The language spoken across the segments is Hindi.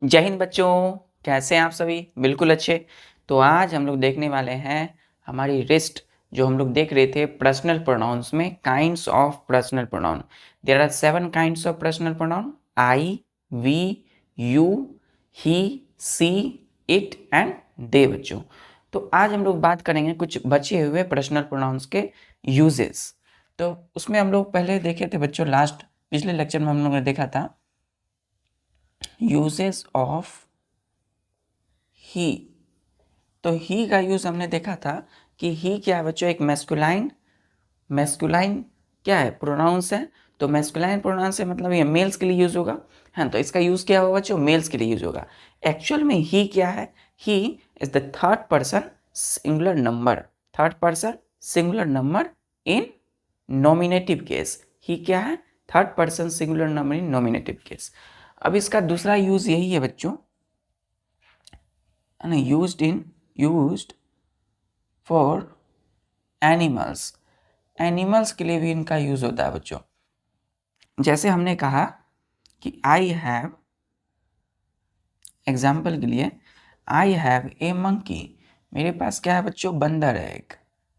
जय हिंद बच्चों, कैसे हैं आप सभी? बिल्कुल अच्छे। तो आज हम लोग देखने वाले हैं हमारी लिस्ट जो हम लोग देख रहे थे पर्सनल प्रोनाउंस में kinds of personal pronoun. There are 7 kinds of personal pronoun: I, we, you, he, she, it and they. बच्चों, तो आज हम लोग बात करेंगे कुछ बचे हुए पर्सनल प्रोनाउंस के यूजेस। तो उसमें हम लोग पहले देखे थे बच्चों, लास्ट पिछले लेक्चर में हम लोगों ने देखा था यूजेस ऑफ ही। तो ही का यूज हमने देखा था कि ही क्या है बच्चों, एक मैस्कुलाइन क्या है, प्रोनाउंस है। तो मैस्कुलाइन प्रोनाउंस है मतलब ये मेल्स के लिए यूज होगा, है। तो इसका यूज क्या होगा बच्चों, मेल्स के लिए यूज होगा। एक्चुअल में ही क्या है, he is the third person singular number, third person singular number in nominative case. He क्या है, third person singular number in nominative case. अब इसका दूसरा यूज यही है बच्चों, यूज्ड फॉर एनिमल्स के लिए भी इनका यूज होता है बच्चों। जैसे हमने कहा कि आई हैव, एग्जाम्पल के लिए आई हैव ए मंकी, मेरे पास क्या है बच्चों, बंदर है एक।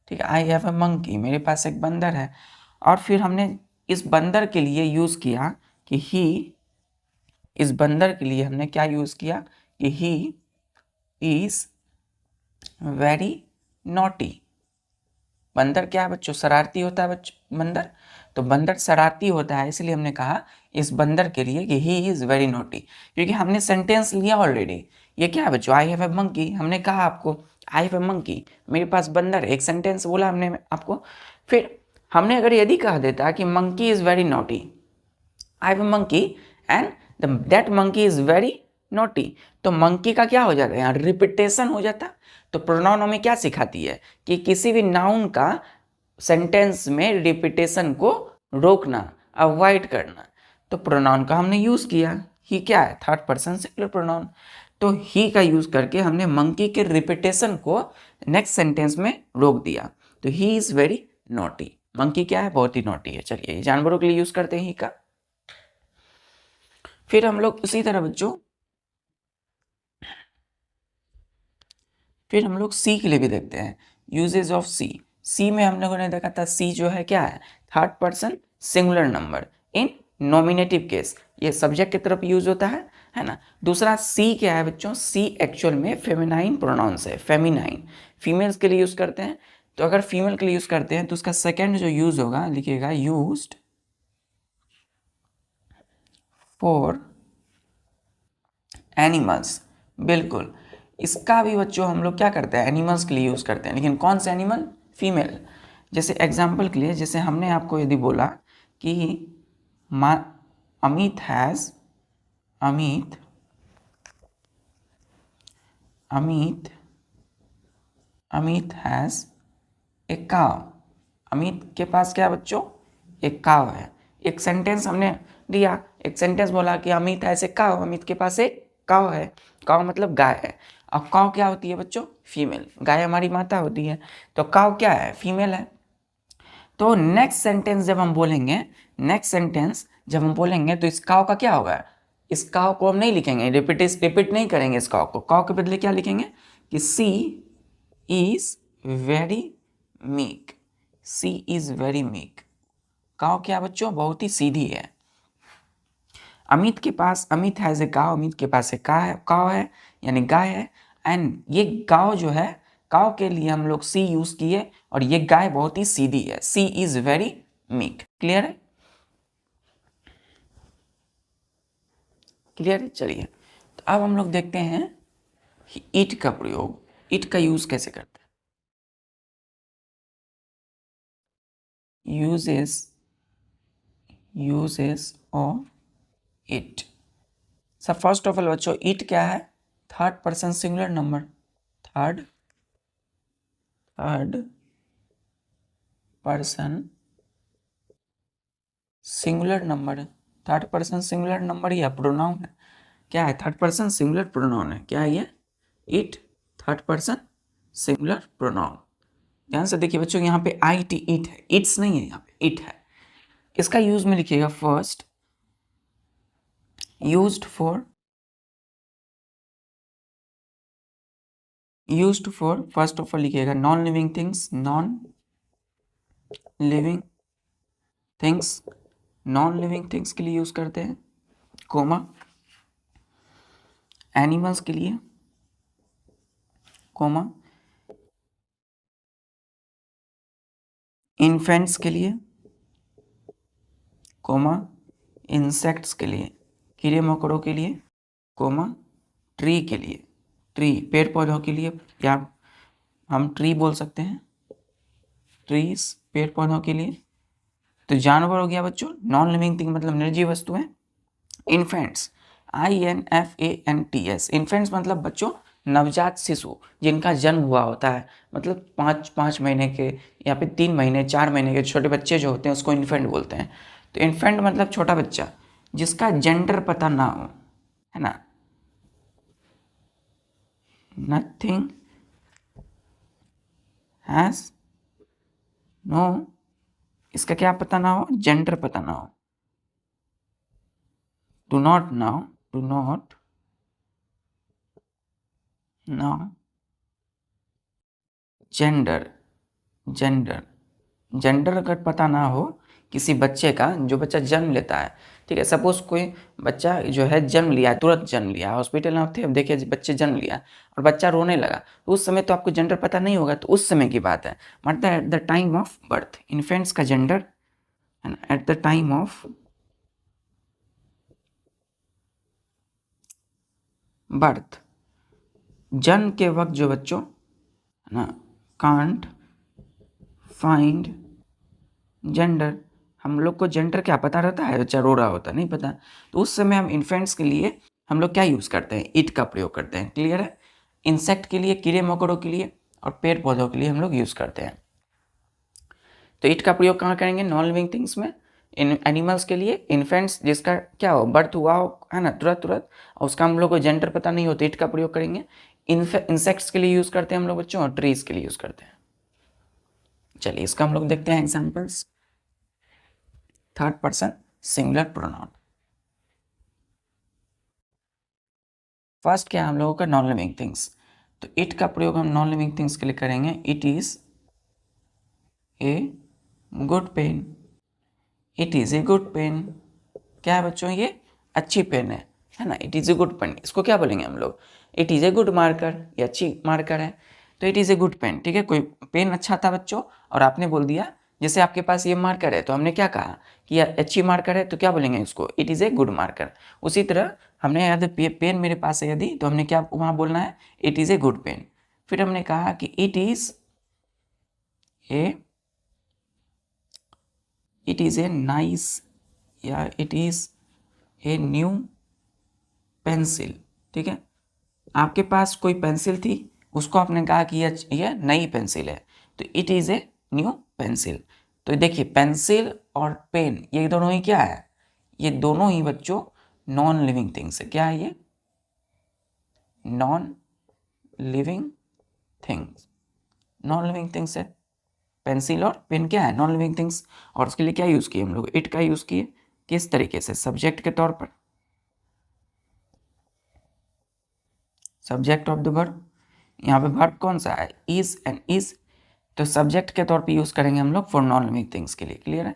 ठीक है, आई हैव ए मंकी, मेरे पास एक बंदर है। और फिर हमने इस बंदर के लिए यूज किया कि ही, इस बंदर के लिए हमने क्या यूज किया कि ही इज वेरी नॉटी। बंदर क्या है बच्चों, शरारती होता है बच्चों बंदर। तो बंदर शरारती होता है, इसलिए हमने कहा इस बंदर के लिए कि ही इज वेरी नॉटी, क्योंकि हमने सेंटेंस लिया ऑलरेडी। ये क्या है बच्चों, आई हैव ए मंकी, हमने कहा आपको आई हैव ए मंकी, मेरे पास बंदर है, एक सेंटेंस बोला हमने आपको। फिर हमने अगर यदि कहा देता कि monkey is very naughty, I have a monkey and that monkey is very naughty, तो मंकी का क्या हो जाता है, यहाँ रिपीटेशन हो जाता। तो प्रोनाउन हमें क्या सिखाती है कि किसी भी नाउन का सेंटेंस में रिपीटेशन को रोकना, अवॉइड करना। तो प्रोनाउन का हमने यूज किया, ही क्या है, थर्ड पर्सन सिंगुलर प्रोनाउन। तो ही का यूज करके हमने मंकी के रिपीटेशन को नेक्स्ट सेंटेंस में रोक दिया। तो he is very naughty, monkey क्या है, बहुत ही नॉटी है। चलिए, जानवरों के लिए यूज करते हैं ही का। फिर हम लोग उसी तरह बच्चों, फिर हम लोग सी के लिए भी देखते हैं यूजेज ऑफ सी। सी में हम लोगों ने देखा था सी जो है क्या है, third person singular number in nominative case, ये सब्जेक्ट की तरफ यूज होता है ना। दूसरा सी क्या है बच्चों, सी एक्चुअल में फेमिनाइन प्रोनाउंस है, फेमिनाइन, फीमेल्स के लिए यूज करते हैं। तो अगर फीमेल के लिए यूज करते हैं तो उसका सेकेंड जो यूज होगा, लिखिएगा यूज्ड फॉर एनिमल्स। बिल्कुल, इसका भी बच्चों हम लोग क्या करते हैं, एनिमल्स के लिए यूज़ करते हैं, लेकिन कौन से एनिमल, फीमेल। जैसे एग्जाम्पल के लिए, जैसे हमने आपको यदि बोला कि Amit has, Amit Amit Amit has a काव, अमित के पास क्या है बच्चों, एक काव है। एक सेंटेंस हमने दिया, एक सेंटेंस बोला कि अमित ऐसे काव, अमित के पास एक काव है। काव मतलब गाय है। अब काव क्या होती है बच्चों, फीमेल, गाय हमारी माता होती है। तो काव क्या है, फीमेल है। तो नेक्स्ट सेंटेंस जब हम बोलेंगे, नेक्स्ट सेंटेंस जब हम बोलेंगे तो इस काव का क्या होगा, इस काव को हम नहीं लिखेंगे, रिपीट नहीं करेंगे इस काव को। काव के बदले क्या लिखेंगे कि she is very meek, she is very meek. Cow क्या बच्चों, बहुत ही सीधी है। अमित के पास, अमित हैज ए काव, अमित के पास एक काव है, यानी गाय है। एंड ये गाव जो है, काव के लिए हम लोग सी यूज किए, और ये गाय बहुत ही सीधी है, she is very meek. Clear है, क्लियर है। चलिए, तो अब हम लोग देखते हैं इट का प्रयोग, इट का यूज कैसे करते हैं। Uses of it. सब फर्स्ट ऑफ ऑल बच्चों, इट क्या है, third person singular number, third person singular number है। थर्ड पर्सन सिंगुलर नंबर या प्रोनाउन है, क्या है, थर्ड पर्सन सिंगुलर प्रोनाउन है। क्या है ये, it, third person singular pronoun. ध्यान से देखिए बच्चों, यहाँ पे आई टी, इट है, इट्स नहीं है, यहाँ पे इट है। इसका यूज में लिखिएगा first, used for used for, first of all लिखिएगा non living things, non living things, non living things के लिए यूज करते हैं, कोमा एनिमल्स के लिए, कोमा इन्फेंट्स के लिए, कोमा इंसेक्ट्स के लिए, कीड़े मकोड़ों के लिए, कोमा ट्री के लिए, ट्री पेड़ पौधों के लिए, या हम ट्री बोल सकते हैं, ट्रीज पेड़ पौधों के लिए। तो जानवर हो गया बच्चों, नॉन लिविंग थिंग मतलब निर्जीव वस्तुएं। इन्फेंट्स, INFANTS, इन्फेंट्स मतलब बच्चों नवजात शिशु जिनका जन्म हुआ होता है, मतलब 5 महीने के या फिर 3 महीने 4 महीने के छोटे बच्चे जो होते हैं उसको इन्फेंट बोलते हैं। तो इन्फेंट मतलब छोटा बच्चा जिसका जेंडर पता ना हो, है ना, नथिंग हैज नो, इसका क्या पता ना हो, जेंडर पता ना हो, do not now, do not now gender, gender gender अगर पता ना हो किसी बच्चे का, जो बच्चा जन्म लेता है, ठीक है, सपोज कोई बच्चा जो है जन्म लिया, तुरंत जन्म लिया, हॉस्पिटल में थे, अब देखिए बच्चे जन्म लिया और बच्चा रोने लगा, तो उस समय तो आपको जेंडर पता नहीं होगा, तो उस समय की बात है, मतलब at the time of birth, infants का gender at the time of birth, जन्म के वक्त जो बच्चों है ना, कांट फाइंड जेंडर, हम लोग को जेंडर क्या पता रहता है, बच्चा रो रहा होता नहीं पता, तो उस समय हम इन्फेंट्स के लिए हम लोग क्या यूज़ करते हैं, इट का प्रयोग करते हैं, क्लियर है। इंसेक्ट के लिए, कीड़े मकोड़ों के लिए, और पेड़ पौधों के लिए हम लोग यूज़ करते हैं। तो इट का प्रयोग कहाँ करेंगे, नॉन लिविंग थिंग्स में, इन एनिमल्स के लिए, इन्फेंट्स जिसका क्या हो, बर्थ हुआ हो, है ना, तुरंत और उसका हम लोग को जेंडर पता नहीं होता, इट का प्रयोग करेंगे। इंसेक्ट्स के लिए यूज़ करते हैं हम लोग बच्चों, और ट्रीज के लिए यूज़ करते हैं। चलिए इसका हम लोग देखते हैं examples. Third person singular pronoun, first क्या है हम लोगों का, नॉन लिविंग थिंग्स, तो इट का प्रयोग हम नॉन लिविंग थिंग्स के लिए करेंगे, it is a good pen, it is a good pen, क्या है बच्चों, ये अच्छी पेन है ना, it is a good pen, इसको क्या बोलेंगे हम लोग, it is a good marker, ये अच्छी मार्कर है, तो it is a good pen, ठीक है, कोई पेन अच्छा था बच्चों और आपने बोल दिया, जैसे आपके पास ये मार्कर है तो हमने क्या कहा कि यह अच्छी मार्कर है, तो क्या बोलेंगे इसको, it is a good marker. उसी तरह हमने यदि पेन मेरे पास है यदि, तो हमने क्या वहाँ बोलना है, it is a good pen. फिर हमने कहा कि इट इज ए नाइस, या it is a new pencil, ठीक है, आपके पास कोई पेंसिल थी, उसको आपने कहा कि यह नई पेंसिल है, तो it is a new pencil. तो देखिए पेंसिल और पेन ये दोनों ही क्या है, ये दोनों ही बच्चों नॉन लिविंग थिंग्स है, क्या है ये, non living things, non living things है, पेंसिल और पेन क्या है, नॉन लिविंग थिंग्स। और उसके लिए क्या यूज़ किए हम लोग, इट का यूज़ किए, किस तरीके से, सब्जेक्ट के तौर पर, सब्जेक्ट ऑफ द वर्ब, यहाँ पे वर्ब कौन सा है, इज एंड इज, तो सब्जेक्ट के तौर पे यूज करेंगे हम लोग फॉर नॉन लिविंग थिंग्स के लिए, क्लियर है।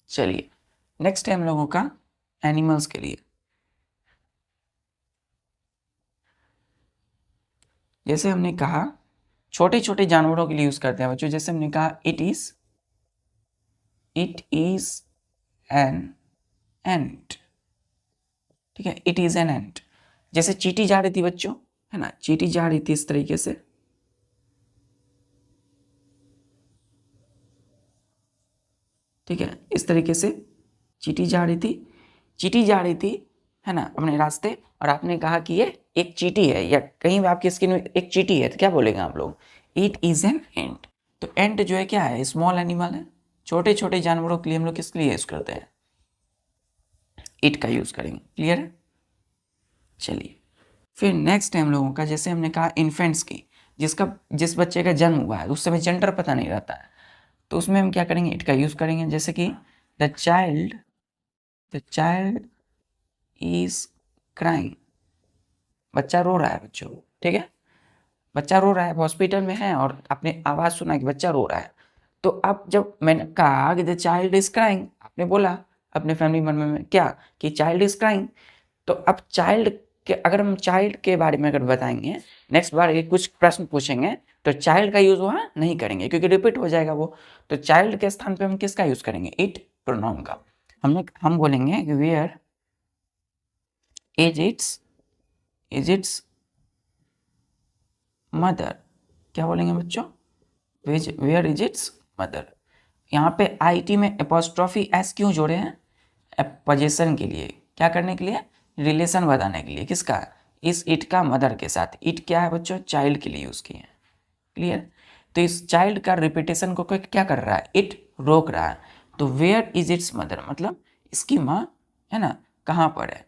चलिए नेक्स्ट है हम लोगों का एनिमल्स के लिए, जैसे हमने कहा छोटे छोटे जानवरों के लिए यूज करते हैं बच्चों, जैसे हमने कहा इट इज एन एंट, ठीक है, इट इज एन एंट, जैसे चींटी जा रही थी बच्चों, है ना, चींटी जा रही थी इस तरीके से, ठीक है, इस तरीके से चींटी जा रही थी, चींटी जा रही थी, है ना, अपने रास्ते, और आपने कहा कि ये एक चींटी है, या कहीं भी आपकी स्किन में एक चींटी है, तो क्या बोलेंगे आप लोग, इट इज एन एंट। तो एंट जो है क्या है, स्मॉल एनिमल है, छोटे छोटे जानवरों के लिए हम लोग किसके लिए यूज करते हैं, इट का यूज करेंगे, क्लियर है। चलिए फिर नेक्स्ट है हम लोगों का, जैसे हमने कहा इन्फेंट्स की, जिस बच्चे का जन्म हुआ है उस समय जेंडर पता नहीं रहता है, तो उसमें हम क्या करेंगे, इट का यूज करेंगे, जैसे कि द चाइल्ड इज क्राइंग, बच्चा रो रहा है बच्चों, ठीक है, बच्चा रो रहा है, हॉस्पिटल में है और आपने आवाज़ सुना कि बच्चा रो रहा है। तो अब जब मैंने कहा कि द चाइल्ड इज क्राइंग, आपने बोला अपने फैमिली मेंबर में क्या कि चाइल्ड इज क्राइंग, तो अब चाइल्ड के अगर हम चाइल्ड के बारे में अगर बताएंगे, नेक्स्ट बार ये कुछ प्रश्न पूछेंगे तो चाइल्ड का यूज़ वहाँ नहीं करेंगे क्योंकि रिपीट हो जाएगा वो। तो चाइल्ड के स्थान पे हम किसका यूज़ करेंगे, इट प्रोनाउन का। हम बोलेंगे कि वेयर इज इट्स मदर। क्या बोलेंगे बच्चों, वेयर इज इट्स मदर। यहाँ पे IT में एपोस्ट्रॉफी एस क्यों जोड़े हैं, पोजीशन के लिए, क्या करने के लिए, रिलेशन बताने के लिए, किसका, इस इट का मदर के साथ। इट क्या है बच्चों, चाइल्ड के लिए यूज़ किए हैं, क्लियर। तो इस चाइल्ड का रिपीटेशन को क्या कर रहा है, इट रोक रहा है। तो वेयर इज इट्स मदर मतलब इसकी माँ है ना कहाँ पर है।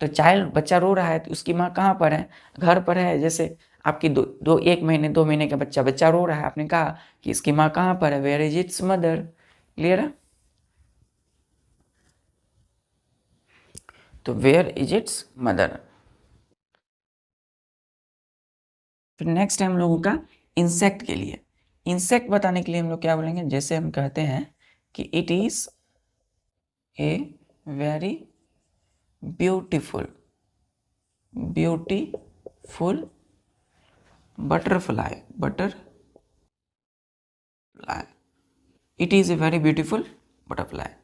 तो चाइल्ड बच्चा रो रहा है तो उसकी माँ कहाँ पर है, घर पर है। जैसे आपकी एक महीने 2 महीने का बच्चा रो रहा है, आपने कहा कि इसकी माँ कहाँ पर है, where is its mother, clear है। तो वेयर इज इट्स मदर। फिर नेक्स्ट है हम लोगों का इंसेक्ट के लिए। इंसेक्ट बताने के लिए हम लोग क्या बोलेंगे, जैसे हम कहते हैं कि it is A very beautiful butterfly, it is A very beautiful butterfly.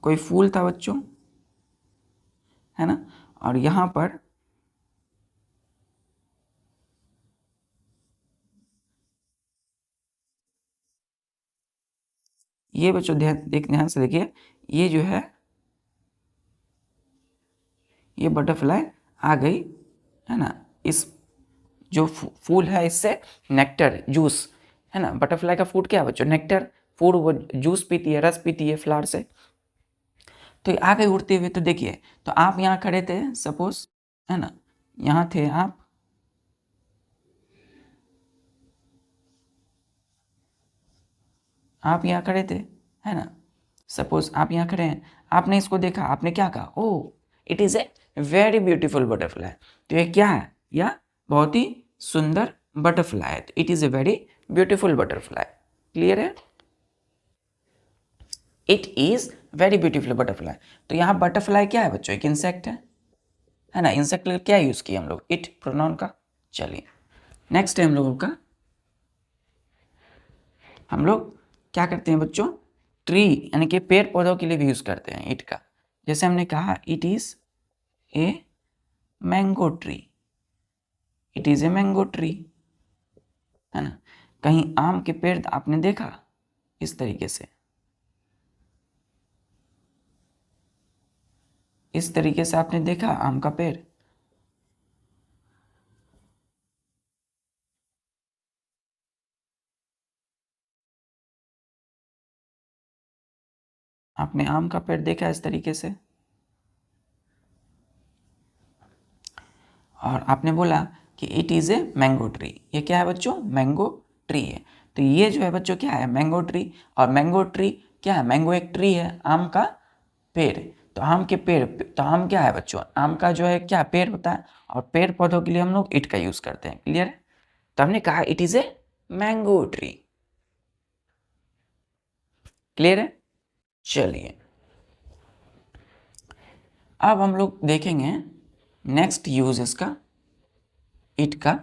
कोई फूल था बच्चों, है ना, और यहाँ पर ये बच्चों ध्यान से देखिए, ये जो है ये बटरफ्लाई आ गई, है ना, इस जो फूल है इससे नेक्टर जूस, है ना, बटरफ्लाई का फूड क्या है बच्चों, नेक्टर फूड, वो जूस पीती है, रस पीती है फ्लावर से। तो ये आ गई उड़ते हुए। तो देखिए, तो आप यहाँ खड़े थे सपोज, है ना, यहाँ थे आप यहाँ खड़े थे, है ना, सपोज आप यहाँ खड़े हैं, आपने इसको देखा, आपने क्या कहा, oh it is a very beautiful butterfly. तो ये क्या है, यह बहुत ही सुंदर बटरफ्लाई है। तो it is a very beautiful butterfly, clear है। It is very beautiful butterfly. तो यहाँ बटरफ्लाई क्या है बच्चों, एक इंसेक्ट है ना। इंसेक्ट क्या यूज़ किया हम लोग, इट प्रोनाउन का। चलिए नेक्स्ट है हम लोगों का, हम लोग क्या करते हैं बच्चों, ट्री यानी कि पेड़ पौधों के लिए भी यूज़ करते हैं इट का। जैसे हमने कहा it is a mango tree, it is a mango tree, है ना। कहीं आम के पेड़ आपने देखा इस तरीके से, इस तरीके से आपने देखा आम का पेड़, आपने आम का पेड़ देखा इस तरीके से, और आपने बोला कि it is a mango tree. ये क्या है बच्चों, मैंगो ट्री है। तो ये जो है बच्चों क्या है, मैंगो ट्री। और मैंगो ट्री क्या है, मैंगो एक ट्री है, आम का पेड़। तो आम के पेड़, तो आम क्या है बच्चों, आम का जो है क्या पेड़ होता है, और पेड़ पौधों के लिए हम लोग इट का यूज़ करते हैं, क्लियर है। तो हमने कहा it is a mango tree, clear है। चलिए अब हम लोग देखेंगे नेक्स्ट यूज इसका, इट का।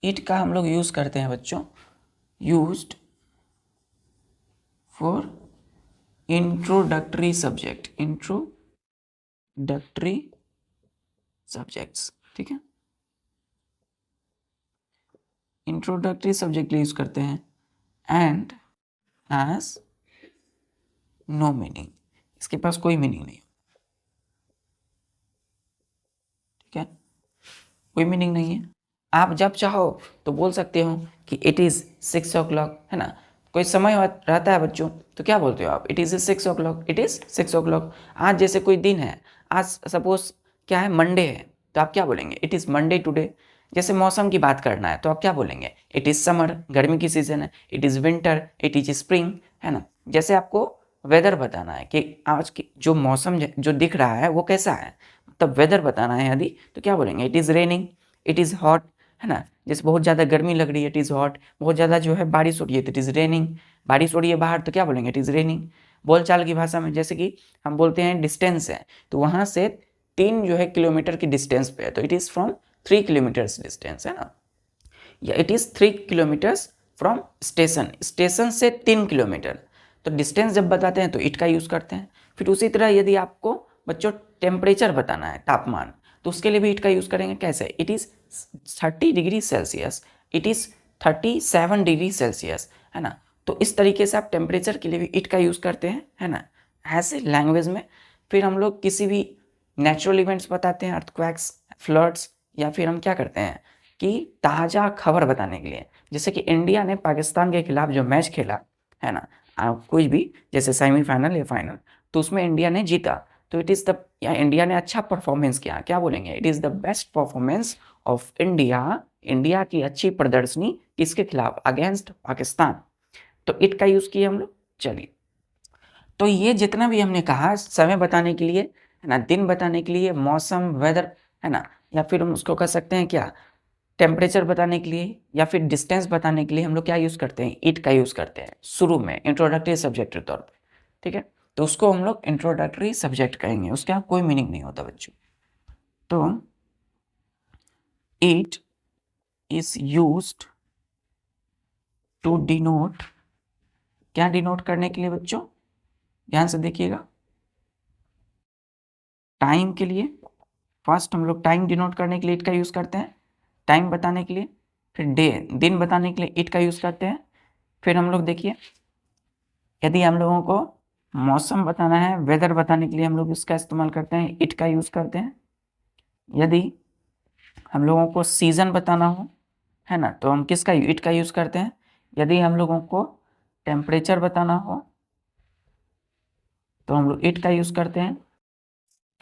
इट का हम लोग यूज़ करते हैं बच्चों, used for introductory subject, introductory subjects, ठीक है। इंट्रोडक्टरी सब्जेक्ट यूज़ करते हैं, एंड हैज़ नो मीनिंग, इसके पास कोई मीनिंग नहीं, ठीक है, कोई मीनिंग नहीं है। आप जब चाहो तो बोल सकते हो कि इट इज़ 6 o'clock, है ना। कोई समय रहता है बच्चों तो क्या बोलते हो आप, it is 6 o'clock, it is 6 o'clock। आज जैसे कोई दिन है, आज सपोज क्या है, मंडे है, तो आप क्या बोलेंगे, इट इज़ मंडे टुडे। जैसे मौसम की बात करना है तो आप क्या बोलेंगे, इट इज़ समर, गर्मी की सीज़न है, it is winter, it is spring, है ना। जैसे आपको वेदर बताना है कि आज की जो मौसम जो दिख रहा है वो कैसा है, तब वेदर बताना है यदि, तो क्या बोलेंगे, it is raining, it is hot, है ना। जैसे बहुत ज़्यादा गर्मी लग रही है, इट इज़ हॉट। बहुत ज़्यादा जो है बारिश हो रही है, तो इट इज़ रेनिंग। बारिश हो रही है बाहर, तो क्या बोलेंगे, इट इज़ रेनिंग। बोलचाल की भाषा में जैसे कि हम बोलते हैं डिस्टेंस है, तो वहाँ से 3 जो है किलोमीटर की डिस्टेंस पे है, तो it is from 3 kilometres distance, है ना। या it is 3 kilometres from station, station से 3 किलोमीटर। तो डिस्टेंस जब बताते हैं तो इट का यूज़ करते हैं। फिर उसी तरह यदि आपको बच्चों टेम्परेचर बताना है, तापमान, तो उसके लिए भी इट का यूज़ करेंगे। कैसे, it is 30 degree Celsius, it is 37 degree Celsius, है ना। तो इस तरीके से आप टेम्परेचर के लिए भी इट का यूज़ करते हैं, है ना, ऐसे लैंग्वेज में। फिर हम लोग किसी भी नेचुरल इवेंट्स बताते हैं, अर्थक्वेक्स, फ्लड्स, या फिर हम क्या करते हैं कि ताज़ा खबर बताने के लिए, जैसे कि इंडिया ने पाकिस्तान के खिलाफ जो मैच खेला, है ना, कुछ भी, जैसे सेमीफाइनल या फाइनल, तो उसमें इंडिया ने जीता, तो इट इज़ द, या इंडिया ने अच्छा परफॉर्मेंस किया, क्या बोलेंगे, it is the best performance of India, India की अच्छी प्रदर्शनी किसके खिलाफ, अगेंस्ट पाकिस्तान। तो इट का यूज़ किया हम लोग। चलिए, तो ये जितना भी हमने कहा समय बताने के लिए, है ना, दिन बताने के लिए, मौसम, वेदर, है ना, या फिर हम उसको कह सकते हैं क्या, टेम्परेचर बताने के लिए, या फिर डिस्टेंस बताने के लिए हम लोग क्या यूज़ करते हैं, इट का यूज़ करते हैं शुरू में इंट्रोडक्टरी सब्जेक्ट के तौर पे। ठीक है, तो उसको हम लोग इंट्रोडक्टरी सब्जेक्ट कहेंगे, उसका कोई मीनिंग नहीं होता बच्चों। तो it is used to denote, क्या डिनोट करने के लिए बच्चों, ध्यान से देखिएगा, टाइम के लिए। फर्स्ट हम लोग टाइम डिनोट करने के लिए इट का यूज़ करते हैं, टाइम बताने के लिए। फिर डे, दिन बताने के लिए इट का यूज़ करते हैं। फिर हम लोग देखिए, यदि हम लोगों को मौसम बताना है, वेदर बताने के लिए हम लोग इसका इस्तेमाल करते हैं, इट का यूज़ करते हैं। यदि हम लोगों को सीज़न बताना हो, है ना, तो हम किसका, इट का यूज़ करते हैं। यदि हम लोगों को टेम्परेचर बताना हो तो हम लोग इट का यूज़ करते हैं।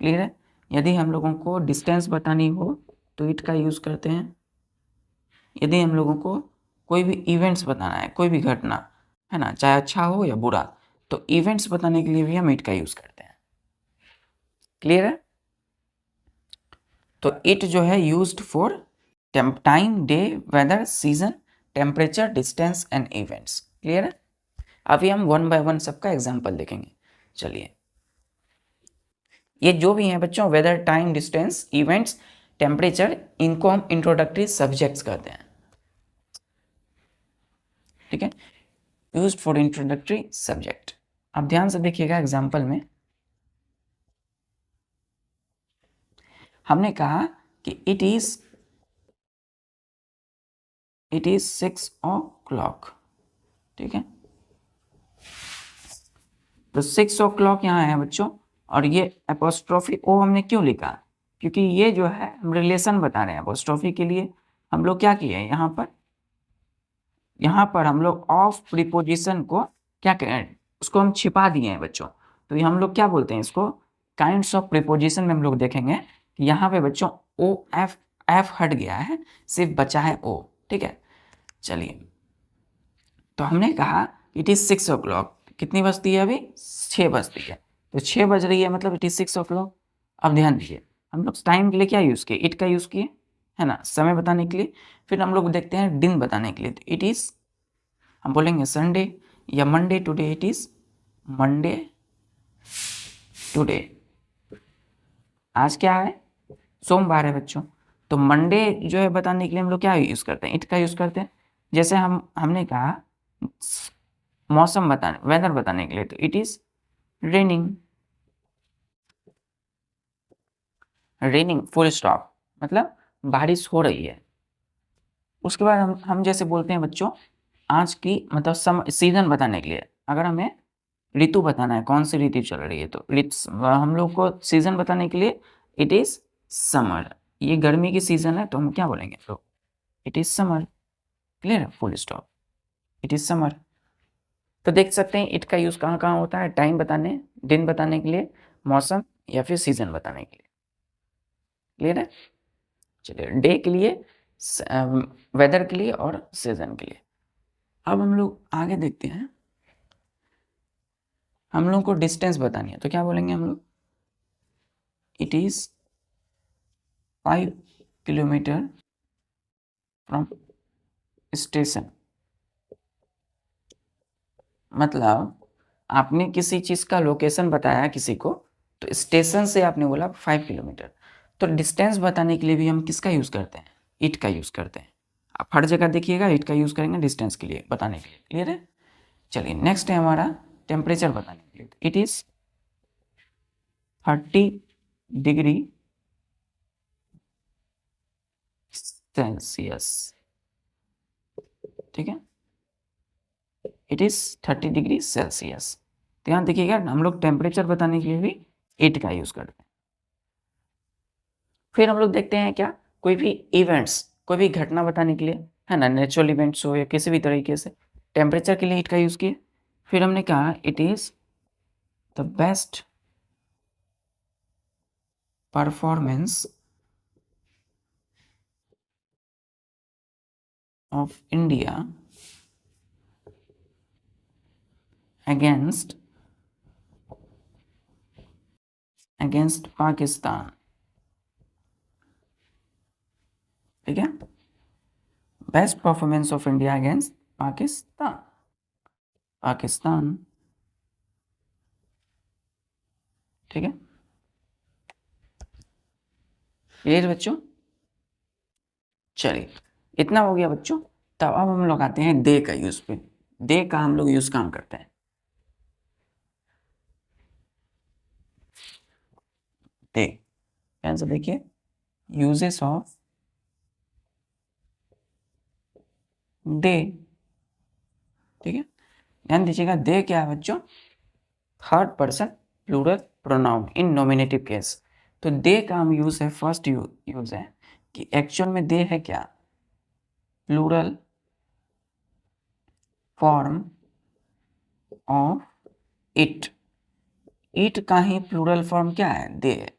क्लियर है। यदि हम लोगों को डिस्टेंस बतानी हो तो इट का यूज़ करते हैं। यदि हम लोगों को कोई भी इवेंट्स बताना है, कोई भी घटना, है ना, चाहे अच्छा हो या बुरा, तो इवेंट्स बताने के लिए भी हम इट का यूज़ करते हैं। क्लियर है। तो इट जो है used for time, day, weather, season, temperature, distance and events. Clear है। अभी हम 1 बाय 1 सबका एग्जाम्पल देखेंगे। चलिए, ये जो भी हैं बच्चों, weather, time, distance, events, temperature, इनको हम इंट्रोडक्टरी सब्जेक्ट्स कहते हैं। ठीक है, यूज्ड फॉर इंट्रोडक्टरी सब्जेक्ट। अब ध्यान से देखिएगा एग्जाम्पल में, हमने कहा कि इट इज 6 o'clock। ठीक है, तो 6 o'clock यहाँ है बच्चों, और ये एपोस्ट्रोफी ओ हमने क्यों लिखा, क्योंकि ये जो है हम रिलेशन बता रहे हैं। एपोस्ट्रोफी के लिए हम लोग क्या किए, यहाँ पर हम लोग ऑफ प्रीपोजिशन को क्या करें, उसको हम छिपा दिए हैं बच्चों। तो ये हम लोग क्या बोलते हैं इसको, काइंड्स ऑफ प्रीपोजिशन में हम लोग देखेंगे कि यहाँ पे बच्चों ओ एफ, एफ हट गया है, सिर्फ बचा है ओ। ठीक है, चलिए, तो हमने कहा इट इज़ 6 o'clock, कितनी बजती है अभी, 6 बजती है, तो 6 बज रही है, मतलब इट इज़ 6 o'clock। अब ध्यान दीजिए, हम लोग टाइम के लिए क्या यूज़ किए, इट का यूज़ किए, है ना, समय बताने के लिए। फिर हम लोग देखते हैं दिन बताने के लिए, तो इट इज़, हम बोलेंगे संडे या Monday today, it is Monday today. आज क्या है, सोमवार है बच्चों। तो मंडे जो है बताने के लिए हम लोग क्या यूज़ करते हैं, इट का यूज़ करते हैं। जैसे हमने कहा मौसम बताने, वेदर बताने के लिए, तो it is raining, raining full stop, मतलब बारिश हो रही है। उसके बाद हम जैसे बोलते हैं बच्चों, आज की मतलब सीजन बताने के लिए, अगर हमें ऋतु बताना है, कौन सी ऋतु चल रही है, तो हम लोग को सीजन बताने के लिए इट इज़ समर। ये गर्मी की सीजन है, तो हम क्या बोलेंगे, तो इट इज़ समर। क्लियर है, full stop, it is summer. तो देख सकते हैं इट का यूज़ कहाँ कहाँ होता है, टाइम बताने, दिन बताने के लिए, मौसम, या फिर सीजन बताने के लिए। क्लियर है। चलिए, डे के लिए, वेदर के लिए और सीजन के लिए। अब हम लोग आगे देखते हैं, हम लोग को डिस्टेंस बतानी है, तो क्या बोलेंगे हम लोग, it is 5 kilometre from station. मतलब आपने किसी चीज का लोकेशन बताया किसी को, तो स्टेशन से आपने बोला 5 किलोमीटर। तो डिस्टेंस बताने के लिए भी हम किसका यूज करते हैं, इट का यूज करते हैं। आप हर जगह देखिएगा इट का यूज करेंगे डिस्टेंस के लिए बताने के लिए। क्लियर है? चलिए नेक्स्ट है हमारा टेम्परेचर बताने के लिए। It is 30 degree Celsius. ठीक है, इट इज 30 डिग्री सेल्सियस। ध्यान देखिएगा, हम लोग टेम्परेचर बताने के लिए भी इट का यूज करते हैं। फिर हम लोग देखते हैं क्या, कोई भी इवेंट्स, कोई भी घटना बताने के लिए, है ना, नेचुरल इवेंट्स हो या किसी भी तरीके से, टेम्परेचर के लिए इट का यूज किए। फिर हमने कहा it is the best performance of India against Pakistan. ठीक है, best performance of India against Pakistan. ठीक है, क्लियर बच्चों? चलिए इतना हो गया बच्चों। तब अब हम लोग आते हैं दे का यूज पे। दे का हम लोग यूज काम करते हैं। दे, आंसर देखिए, यूजेस ऑफ दे। ठीक है, ध्यान दीजिएगा, दे क्या है बच्चों, third person plural pronoun in nominative case. तो दे का हम यूज है, फर्स्ट यूज है कि एक्चुअल में दे है क्या, plural form of it. It का ही प्लूरल फॉर्म क्या है, दे है।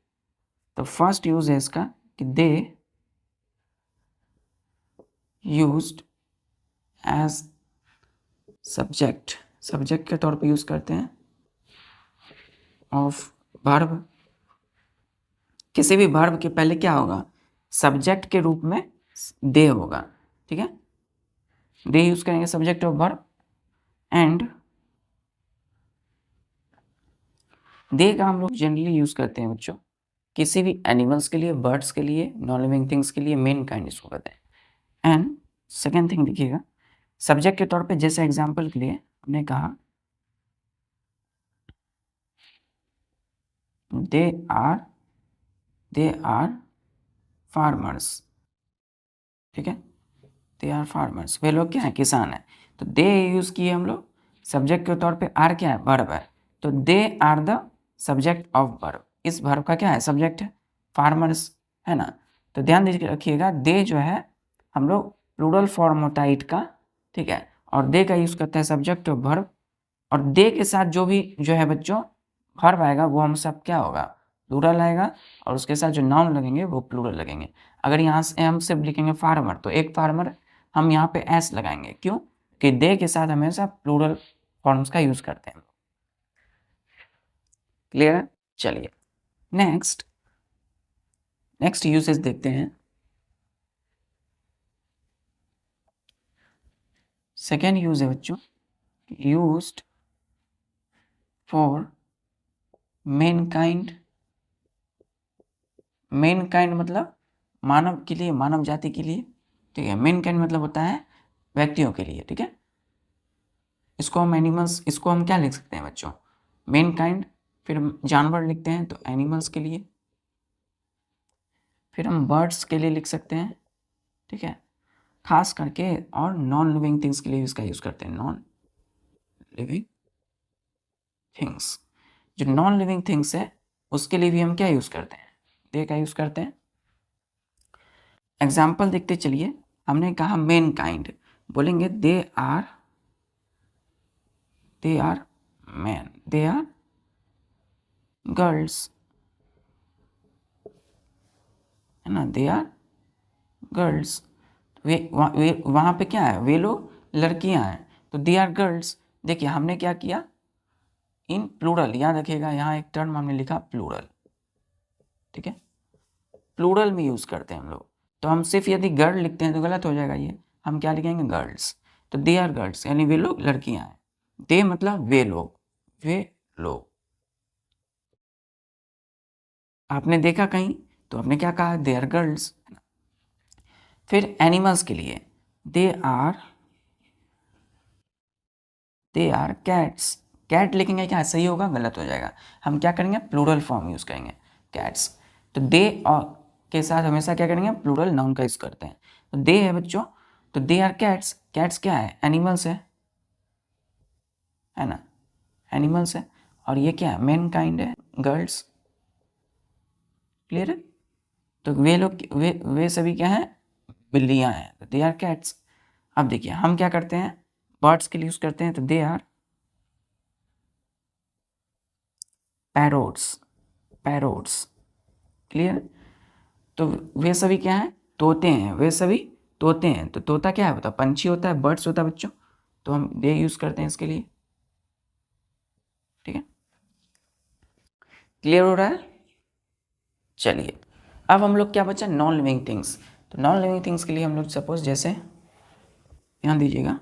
तो फर्स्ट यूज है इसका कि दे यूज्ड एज सब्जेक्ट के तौर पे यूज करते हैं ऑफ वर्ब। किसी भी वर्ब के पहले क्या होगा, सब्जेक्ट के रूप में दे होगा। ठीक है, दे यूज करेंगे subject of verb. And they का हम लोग जनरली यूज करते हैं बच्चों किसी भी एनिमल्स के लिए, बर्ड्स के लिए, नॉन लिविंग थिंग्स के लिए, मेन काइंड इसको कहते हैं। एंड सेकेंड थिंग देखिएगा, सब्जेक्ट के तौर पे जैसे एग्जाम्पल के लिए हमने कहा दे आर फार्मर्स। ठीक है, दे आर फार्मर्स, वे लोग क्या है, किसान है। तो दे यूज किए हम लोग, सब्जेक्ट के तौर पे आर क्या है, वर्ब है। तो they are the subject of verb. इस वर्ब का क्या है, सब्जेक्ट है, फार्मर्स, है ना। तो ध्यान दीजिए रखिएगा, दे जो है हम लोग प्लूरल फॉर्म होता है इट का। ठीक है, और दे का यूज करता है सब्जेक्ट ऑफ वर्ब। और दे के साथ जो भी जो है बच्चों वर्ब आएगा वो हम सब क्या होगा, प्लूरल आएगा। और उसके साथ जो नाउन लगेंगे वो प्लूरल लगेंगे। अगर यहाँ से हम सिर्फ लिखेंगे फार्मर, तो एक फार्मर हम यहाँ पे एस लगाएंगे, क्यों कि दे के साथ हमेशा प्लूरल फॉर्म्स का यूज करते हैं। क्लियर है? चलिए नेक्स्ट यूसेज देखते हैं। सेकेंड यूज है बच्चों, यूज्ड फॉर मैनकाइंड। मैनकाइंड मतलब मानव के लिए, मानव जाति के लिए। ठीक है, मैनकाइंड मतलब होता है व्यक्तियों के लिए। ठीक है, इसको हम एनिमल्स, इसको हम क्या लिख सकते हैं बच्चों, मैनकाइंड। फिर हम जानवर लिखते हैं तो एनिमल्स के लिए। फिर हम बर्ड्स के लिए लिख सकते हैं। ठीक है, खास करके, और नॉन लिविंग थिंग्स के लिए इसका यूज करते हैं, नॉन लिविंग थिंग्स। जो नॉन लिविंग थिंग्स है उसके लिए भी हम क्या यूज करते हैं, दे का यूज करते हैं। एग्जाम्पल देखते चलिए, हमने कहा मेन काइंड, बोलेंगे they are man, they are girls, है ना, दे आर गर्ल्स। वे वहाँ पे क्या है, वे लोग लड़कियां हैं, तो दे आर गर्ल्स। देखिए हमने क्या किया, इन प्लूरल, याद रखिएगा यहाँ एक टर्म हमने लिखा प्लूरल, ठीक है, प्लूरल में यूज करते हैं हम लोग। तो हम सिर्फ यदि गर्ल लिखते हैं तो गलत हो जाएगा, ये हम क्या लिखेंगे गर्ल्स। तो दे आर गर्ल्स यानी वे लोग लड़कियां हैं, दे मतलब वे लोग, वे लोग। आपने देखा कहीं तो आपने क्या कहा, दे आर गर्ल्स। फिर एनिमल्स के लिए दे आर कैट्स, कैट लिखेंगे क्या सही होगा, गलत हो जाएगा। हम क्या करेंगे प्लूरल फॉर्म यूज करेंगे कैट्स। तो दे और के साथ हमेशा क्या करेंगे प्लूरल नाउन का यूज करते हैं। तो दे है बच्चों, तो दे आर कैट्स, कैट्स क्या है एनिमल्स है ना, एनिमल्स है। और ये क्या है मैन काइंड है, गर्ल्स, क्लियर है। तो वे लोग वे सभी क्या है बिल्लियां हैं, तो दे आर कैट्स। अब देखिए हम क्या करते हैं बर्ड्स के लिए यूज करते हैं, तो they are parrots, parrots, clear. तो वे सभी क्या है तोते हैं, वे सभी तोते हैं। तो तोता क्या होता है पंछी होता है, बर्ड्स होता है बच्चों। तो हम दे यूज करते हैं इसके लिए, ठीक है, क्लियर हो रहा है। चलिए अब हम लोग क्या बचा नॉन लिविंग थिंग्स। तो नॉन लिविंग थिंग्स के लिए हम लोग सपोज जैसे ध्यान दीजिएगा,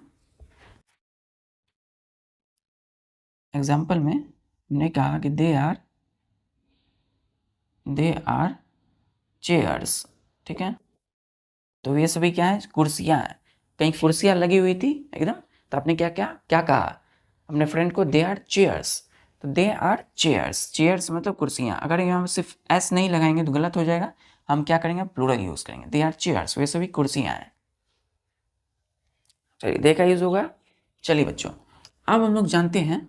एग्जाम्पल में हमने कहा कि दे आर चेयर्स, ठीक है। तो ये सभी क्या है कुर्सियां हैं, कहीं कुर्सियां लगी हुई थी एकदम, तो आपने क्या क्या क्या कहा अपने फ्रेंड को दे आर चेयर्स। तो दे आर चेयर्स, चेयर्स मतलब कुर्सियां। अगर यहाँ सिर्फ एस नहीं लगाएंगे तो गलत हो जाएगा, हम क्या करेंगे प्लूरल यूज करेंगे, दे आर चेयर्स वे सभी कुर्सियां हैं। चलिए दे का यूज होगा। चलिए बच्चों अब हम लोग जानते हैं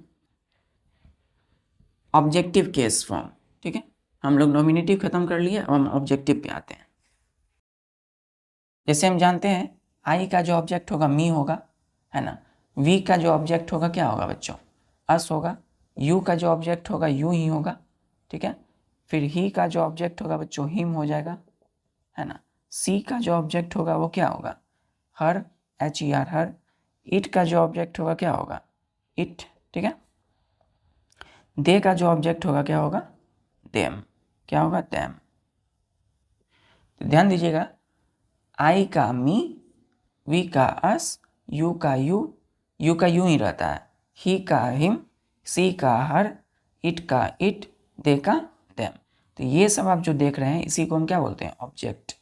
ऑब्जेक्टिव केस फॉर्म, ठीक है। हम लोग नॉमिनेटिव खत्म कर लिए, अब हम ऑब्जेक्टिव पे आते हैं। जैसे हम जानते हैं आई का जो ऑब्जेक्ट होगा मी होगा, है ना। वी का जो ऑब्जेक्ट होगा क्या होगा बच्चों अस होगा। यू का जो ऑब्जेक्ट होगा यू ही होगा, ठीक है। फिर ही का जो ऑब्जेक्ट होगा बच्चों हिम हो जाएगा, है ना। सी का जो ऑब्जेक्ट होगा वो क्या होगा her, H E R her. It का जो ऑब्जेक्ट होगा क्या होगा इट, ठीक है। दे का जो ऑब्जेक्ट होगा क्या होगा देम, क्या होगा देम। तो ध्यान दीजिएगा आई का मी, वी का अस, यू का यू का यू ही रहता है, ही का हिम, सी का हर, इट का इट, दे का देम। तो ये सब आप जो देख रहे हैं इसी को हम क्या बोलते हैं object,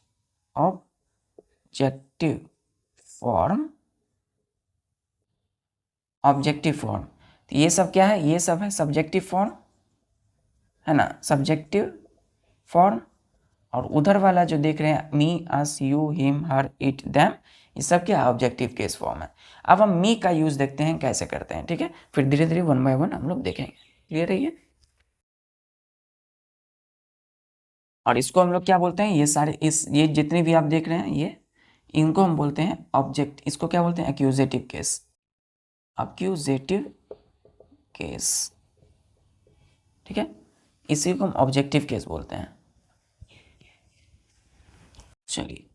objective form, objective form. तो ये सब क्या है ये सब है सब्जेक्टिव फॉर्म, है ना, सब्जेक्टिव फॉर्म। और उधर वाला जो देख रहे हैं me us you him her it them, ये सब क्या ऑब्जेक्टिव केस फॉर्म है। अब हम मी का यूज देखते हैं कैसे करते हैं, ठीक है। फिर धीरे धीरे वन बाय वन हम लोग देखेंगे, क्लियर है ये। और इसको हम लोग क्या बोलते हैं ये सारे ये जितने भी आप देख रहे हैं ये इनको हम बोलते हैं ऑब्जेक्ट, इसको क्या बोलते हैं एक्यूजेटिव केस, एक्यूजेटिव केस, ठीक है। इसी को हम ऑब्जेक्टिव केस बोलते हैं। चलिए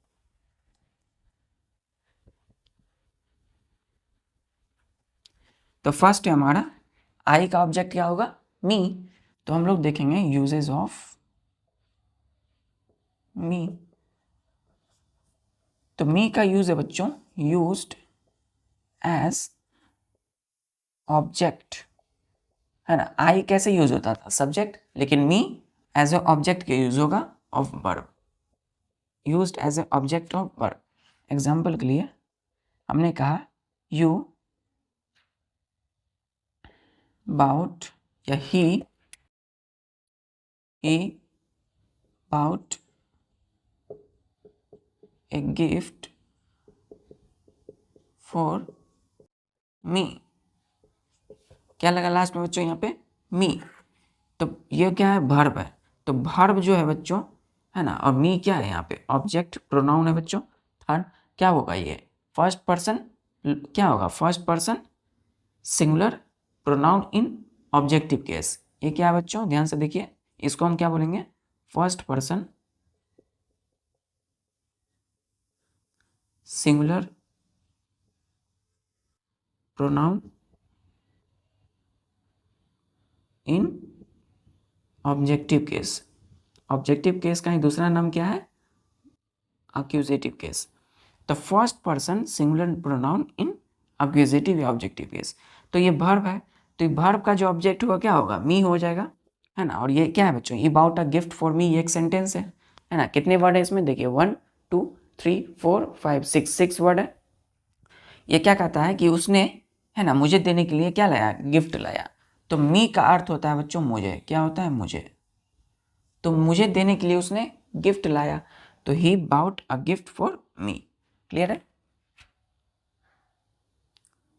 तो फर्स्ट है हमारा आई का ऑब्जेक्ट क्या होगा मी। तो हम लोग देखेंगे यूजेस ऑफ मी। तो मी का यूज है बच्चों यूज्ड एज ऑब्जेक्ट, है ना। आई कैसे यूज होता था सब्जेक्ट, लेकिन मी एज ए ऑब्जेक्ट के यूज होगा of verb, used as a object of verb. Example के लिए हमने कहा यू बाउट या he bought a gift for me. क्या लगा लास्ट में बच्चों यहाँ पे मी। तो ये क्या है भर्ब है, तो भर्ब जो है बच्चों, है ना। और मी क्या है यहाँ पे ऑब्जेक्ट प्रोनाउन है बच्चों। थर्ड क्या होगा ये फर्स्ट पर्सन, क्या होगा फर्स्ट पर्सन सिंगुलर प्रोनाउन इन ऑब्जेक्टिव केस। ये क्या है बच्चों ध्यान से देखिए, इसको हम क्या बोलेंगे फर्स्ट पर्सन सिंगुलर प्रोनाउन इन ऑब्जेक्टिव केस। ऑब्जेक्टिव केस का ही दूसरा नाम क्या है? Accusative case. The first person singular pronoun in accusative या ऑब्जेक्टिव केस। तो ये वर्ब है, तो ये वर्ब का जो ऑब्जेक्ट होगा क्या होगा? मी हो जाएगा, है ना। और ये क्या है बच्चों? अबाउट अ गिफ्ट फॉर मी, ये एक सेंटेंस है ना। कितने वर्ड है इसमें? देखिए 1 2 3 4 5 6 वर्ड है। ये क्या कहता है कि उसने, है ना, मुझे देने के लिए क्या लाया? गिफ्ट लाया। तो मी का अर्थ होता है बच्चों मुझे। क्या होता है? मुझे। तो मुझे देने के लिए उसने गिफ्ट लाया, तो he bought a gift for me. Clear है?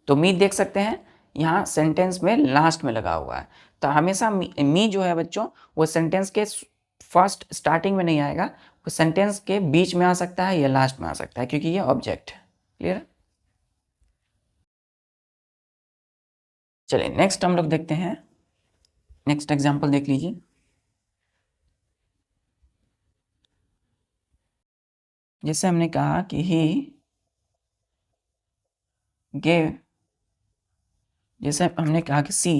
तो मी देख सकते हैं यहाँ सेंटेंस में लास्ट में लगा हुआ है। तो हमेशा मी जो है बच्चों, वो सेंटेंस के फर्स्ट स्टार्टिंग में नहीं आएगा, वो सेंटेंस के बीच में आ सकता है या लास्ट में आ सकता है, क्योंकि ये ऑब्जेक्ट है। क्लियर है? चलिए नेक्स्ट हम लोग देखते हैं। नेक्स्ट एग्जांपल देख लीजिए। जैसे हमने कहा कि ही गेव, जैसे हमने कहा कि she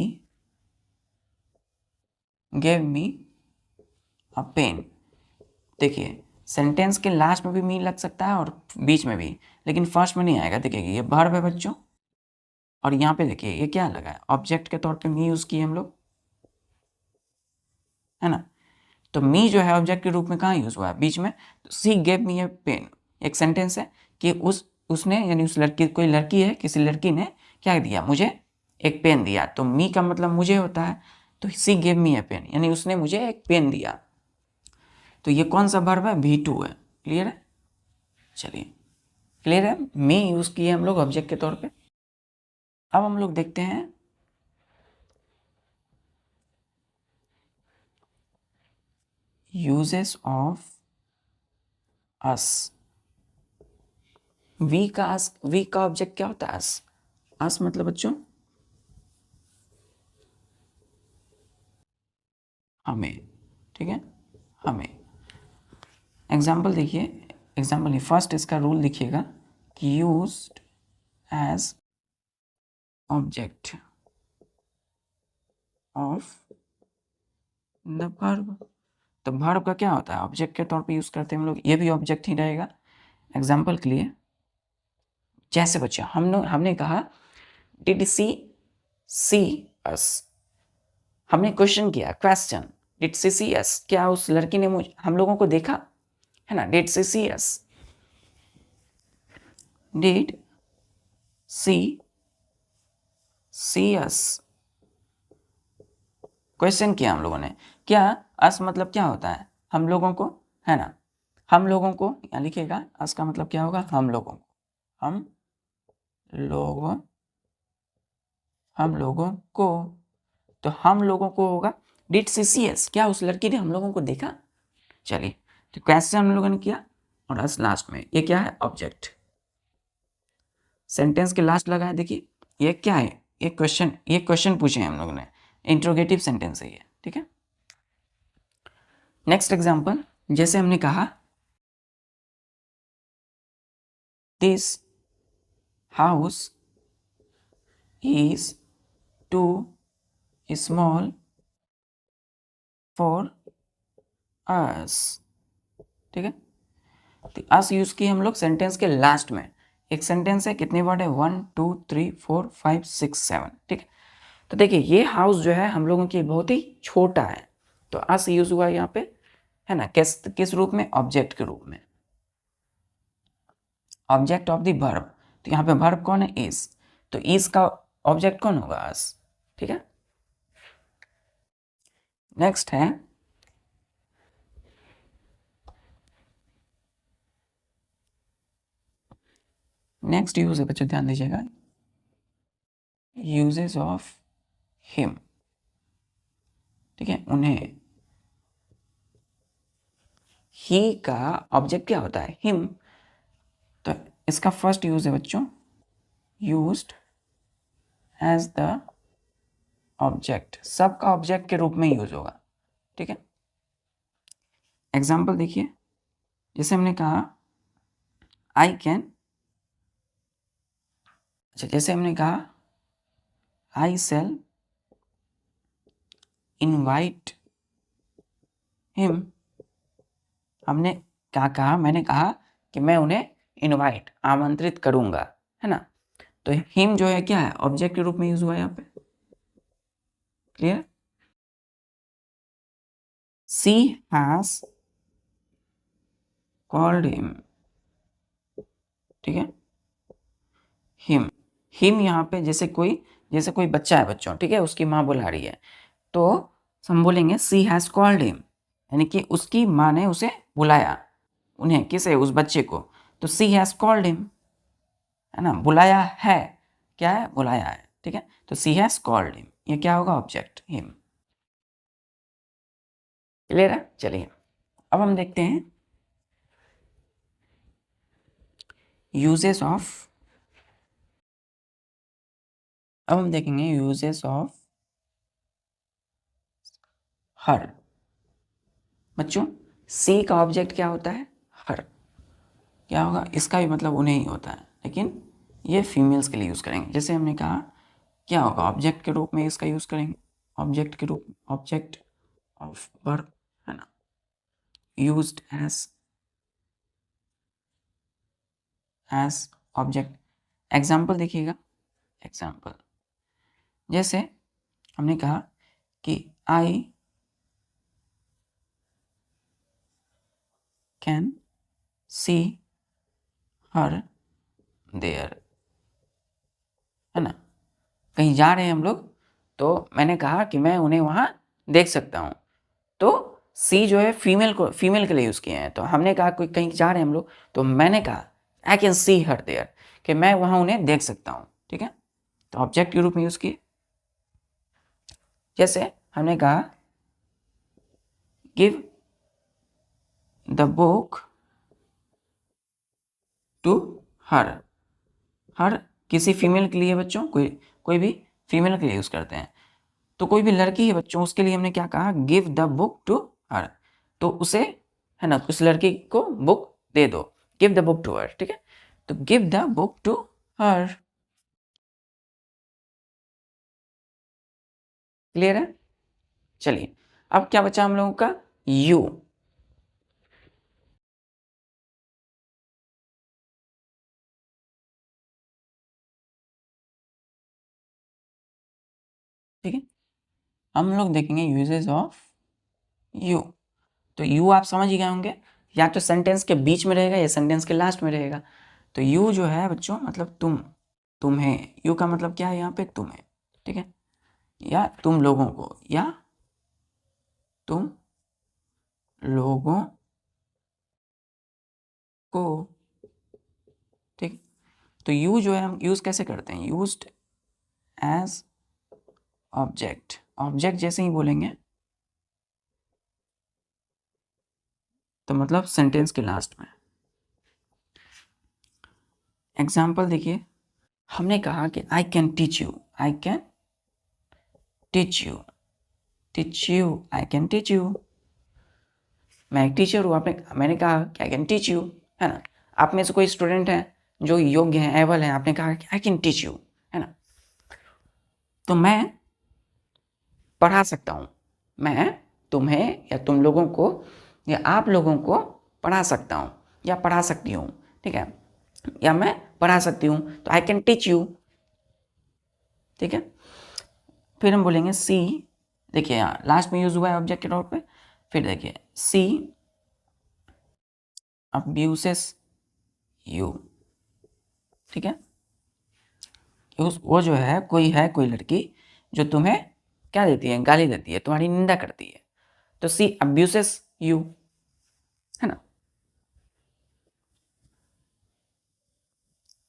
gave me a pen. देखिए सेंटेंस के लास्ट में भी मी लग सकता है और बीच में भी, लेकिन फर्स्ट में नहीं आएगा। देखिए ये वर्ब है बच्चों, और यहाँ पे देखिए ये क्या लगा है? ऑब्जेक्ट के तौर पे मी यूज किए हम लोग, है ना। तो मी जो है ऑब्जेक्ट के रूप में कहाँ यूज हुआ है? बीच में। तो she gave me a pen एक सेंटेंस है कि उसने, यानी उस लड़की, कोई लड़की है, किसी लड़की ने क्या दिया? मुझे एक पेन दिया। तो मी का मतलब मुझे होता है, तो she gave me a pen यानी उसने मुझे एक पेन दिया। तो ये कौन सा वर्ब है? V2 है। क्लियर है? चलिए क्लियर है, मी यूज किए हम लोग ऑब्जेक्ट के तौर पे। अब हम लोग देखते हैं यूजेस ऑफ अस। वी का ऑब्जेक्ट क्या होता है? अस। अस मतलब बच्चों हमें। ठीक है, हमें। एग्जाम्पल देखिए, एग्जाम्पल फर्स्ट इसका रूल लिखिएगा कि used as object of the verb. तो वर्ब का क्या होता है? ऑब्जेक्ट के तौर पे यूज करते हैं हम लोग, ये भी ऑब्जेक्ट ही रहेगा। एग्जाम्पल के लिए, जैसे बच्चे हमने कहा डिड सी सी अस। हमने क्वेश्चन किया, क्वेश्चन, डिड सी अस, क्या उस लड़की ने हम लोगों को देखा? है ना, did she us, did she us. Question किया हम लोगों ने, क्या अस मतलब क्या होता है? हम लोगों को, है ना। हम लोगों को यहाँ लिखिएगा, अस का मतलब क्या होगा? हम लोगों को। हम लोगों, हम लोगों को। तो हम लोगों को होगा डिड सी एस, क्या उस लड़की ने हम लोगों को देखा? चलिए, तो क्वेश्चन हम लोगों ने किया और अस लास्ट में, ये क्या है? ऑब्जेक्ट। सेंटेंस के लास्ट लगा है, देखिए ये क्या है? ये क्वेश्चन पूछे हैं हम लोगों ने, इंट्रोगेटिव सेंटेंस है ये। ठीक है, नेक्स्ट एग्जांपल, जैसे हमने कहा this house is too small for us. ठीक है, तो अस यूज किए हम लोग सेंटेंस के लास्ट में। एक सेंटेंस है, कितने वर्ड है? 1 2 3 4 5 6 7। ठीक है, तो देखिए ये हाउस जो है हम लोगों के बहुत ही छोटा है, तो अस यूज हुआ यहाँ पे, है ना। किस रूप में? ऑब्जेक्ट के रूप में, ऑब्जेक्ट ऑफ द वर्ब। तो यहाँ पे वर्ब कौन है? इज। तो इज का ऑब्जेक्ट कौन होगा? अस। ठीक है, नेक्स्ट है नेक्स्ट यूज है बच्चों, ध्यान दीजिएगा, यूजेस ऑफ हिम। ठीक है, उन्हें। ही का ऑब्जेक्ट क्या होता है? हिम। तो इसका फर्स्ट यूज है बच्चों यूज्ड एज द ऑब्जेक्ट, सबका ऑब्जेक्ट के रूप में यूज होगा। ठीक है, एग्जाम्पल देखिए, जैसे हमने कहा आई कैन, अच्छा जैसे हमने कहा आई सेल इनवाइट हिम, हमने क्या कहा, मैंने कहा कि मैं उन्हें इनवाइट आमंत्रित करूंगा, है ना। तो हिम जो है क्या है, ऑब्जेक्ट के रूप में यूज हुआ है यहाँ पे, clear. She has called him, ठीक है। हिम, हिम यहाँ पे जैसे कोई बच्चा है बच्चों, ठीक है, उसकी माँ बुला रही है, तो हम बोलेंगे सी हैज कॉल्ड हिम, यानी कि उसकी माँ ने उसे बुलाया, उन्हें, किसे, उस बच्चे को। तो सी हैज कॉल्ड हिम, है ना, बुलाया है, क्या है, बुलाया है, ठीक है। तो सी हैज कॉल्ड हिम, ये क्या होगा, ऑब्जेक्ट हिम, क्लियर है। चलिए अब हम देखते हैं यूजेस ऑफ, अब हम देखेंगे यूजेस ऑफ हर। बच्चों सी का ऑब्जेक्ट क्या होता है, हर, क्या होगा, इसका भी मतलब उन्हें ही होता है, लेकिन ये फीमेल्स के लिए यूज करेंगे। जैसे हमने कहा क्या होगा, ऑब्जेक्ट के रूप में इसका यूज करेंगे, ऑब्जेक्ट के रूप, ऑब्जेक्ट ऑफ वर्ब, है ना, यूज्ड एज ऑब्जेक्ट। एग्जाम्पल देखिएगा, एग्जाम्पल जैसे हमने कहा कि I can see her there, है ना, कहीं जा रहे हैं हम लोग, तो मैंने कहा कि मैं उन्हें वहां देख सकता हूं, तो सी जो है फीमेल के लिए यूज किए हैं। तो हमने कहा कोई कहीं जा रहे हैं हम लोग, तो मैंने कहा I can see her there, कि मैं वहां उन्हें देख सकता हूं, ठीक है। तो ऑब्जेक्ट के रूप में यूज किए। जैसे हमने कहा give the book to her, her किसी फीमेल के लिए बच्चों, कोई भी फीमेल के लिए यूज करते हैं। तो कोई भी लड़की है बच्चों, उसके लिए हमने क्या कहा, give the book to her, तो उसे, है ना, उस लड़की को बुक दे दो, give the book to her, ठीक है। तो give the book to her, clear है। चलिए अब क्या बचा हम लोगों का, यू, ठीक है। हम लोग देखेंगे यूजेस ऑफ यू। तो यू आप समझ ही गए होंगे, या तो सेंटेंस के बीच में रहेगा या सेंटेंस के लास्ट में रहेगा। तो यू जो है बच्चों मतलब तुम्हें, यू का मतलब क्या है यहाँ पे, तुम्हें, ठीक है, या तुम लोगों को, या तुम लोगों को, ठीक। तो यू जो है हम यूज कैसे करते हैं, यूज्ड एज ऑब्जेक्ट, ऑब्जेक्ट जैसे ही बोलेंगे तो मतलब सेंटेंस के लास्ट में। एग्जाम्पल देखिए, हमने कहा कि I can teach you, I can teach you, teach you, I can teach you, मैं एक टीचर हूँ, मैंने कहा कि आई कैन टीच यू, है ना। आप में से कोई स्टूडेंट है जो योग्य है, एबल है, आपने कहा कि आई कैन टीच यू, है ना, तो मैं पढ़ा सकता हूँ, मैं तुम्हें या तुम लोगों को या आप लोगों को पढ़ा सकता हूँ या पढ़ा सकती हूँ, ठीक है, या मैं पढ़ा सकती हूँ, तो आई कैन टीच यू, ठीक है। फिर हम बोलेंगे सी, देखिए यहाँ लास्ट में यूज हुआ है ऑब्जेक्ट के तौर पे। फिर देखिए सी अब्यूसेस यू, ठीक है, वो जो है कोई लड़की जो तुम्हें क्या देती है, गाली देती है, तुम्हारी निंदा करती है, तो सी अब्यूसेस यू, है ना,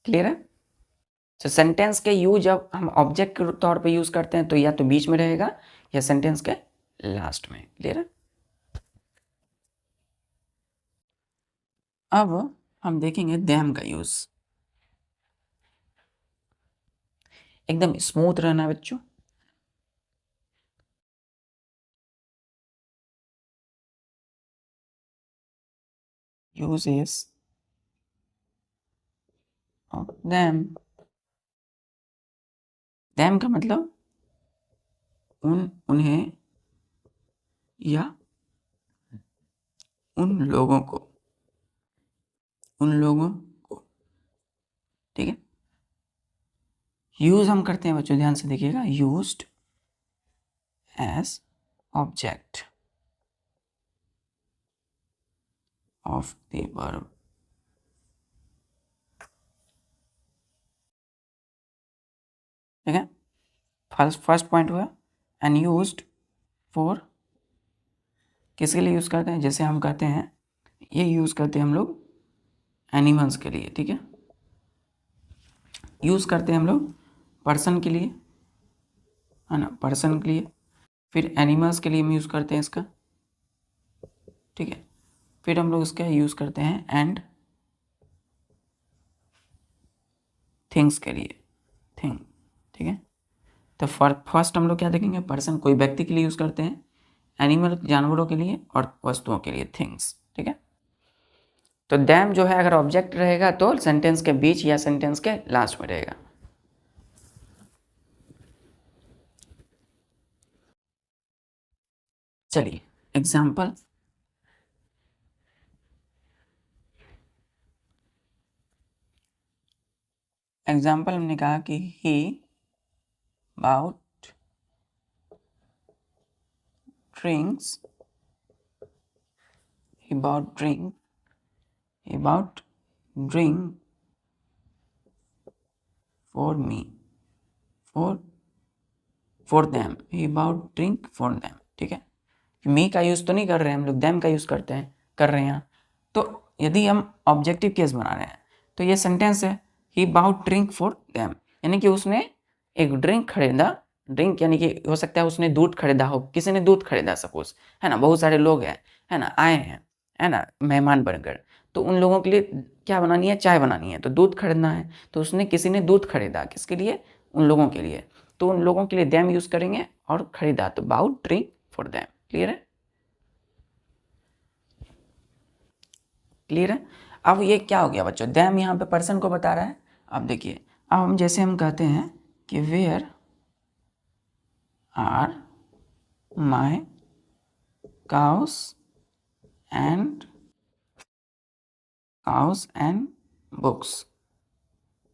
क्लियर है। तो सेंटेंस के यू जब हम ऑब्जेक्ट के तौर पे यूज करते हैं तो या तो बीच में रहेगा या सेंटेंस के लास्ट में, क्लियर है। अब हम देखेंगे देम का यूज, एकदम स्मूथ रहना बच्चों। यूजेस ऑफ देम का मतलब उन्हें, या उन लोगों को, ठीक है। यूज हम करते हैं बच्चों, ध्यान से देखिएगा, used as object of the verb. ठीक है, फर्स्ट पॉइंट हुआ। एंड यूज्ड फॉर, किसके लिए यूज करते हैं, जैसे हम कहते हैं ये यूज करते हैं हम लोग एनिमल्स के लिए, ठीक है। यूज करते हैं हम लोग पर्सन के लिए, है ना, पर्सन के लिए। फिर एनिमल्स के लिए हम यूज करते हैं इसका, ठीक है। फिर हम लोग इसका यूज करते हैं एंड थिंग्स के लिए, थिंग, ठीक है। तो फर्स्ट हम लोग क्या देखेंगे, पर्सन कोई व्यक्ति के लिए यूज करते हैं, एनिमल जानवरों के लिए, और वस्तुओं के लिए थिंग्स, ठीक है। तो दैम जो है अगर ऑब्जेक्ट रहेगा तो सेंटेंस के बीच या सेंटेंस के लास्ट में रहेगा। चलिए एग्जाम्पल, हमने कहा कि he bought drinks, he bought drink for me, for them, he bought drink for them, ठीक है। मी का यूज तो नहीं कर रहे हैं हम लोग, them का यूज कर रहे हैं। तो यदि हम ऑब्जेक्टिव केस बना रहे हैं तो ये सेंटेंस है he bought drink for them, यानी कि उसने एक ड्रिंक खरीदा। ड्रिंक यानी कि हो सकता है उसने दूध खरीदा हो, किसी ने दूध खरीदा सपोज, है ना, बहुत सारे लोग हैं, है ना, आए हैं, है ना, मेहमान बनकर, तो उन लोगों के लिए क्या बनानी है, चाय बनानी है, तो दूध खरीदना है, तो उसने किसी ने दूध खरीदा, किसके लिए, उन लोगों के लिए, तो उन लोगों के लिए देम यूज करेंगे, और खरीदा तो bought drink for them. Clear है, क्लियर है। अब ये क्या हो गया बच्चों, देम यहाँ पे पर्सन को बता रहा है। अब देखिए, अब हम जैसे हम कहते हैं कि where are my cows and books,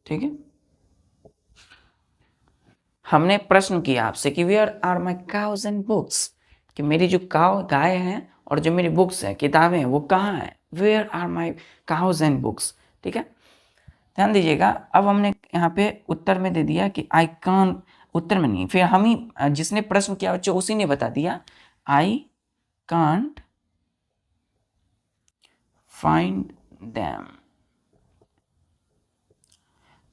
ठीक है। हमने प्रश्न किया आपसे कि where are my cows and books, कि मेरी जो गाय हैं और जो मेरी बुक्स हैं, किताबें हैं, वो कहाँ हैं, where are my cows and books, ठीक है। ध्यान दीजिएगा, अब हमने यहाँ पे उत्तर में दे दिया कि आई कान, उत्तर में नहीं, फिर हम ही जिसने प्रश्न किया बच्चों उसी ने बता दिया आई कांट फाइंड दैम।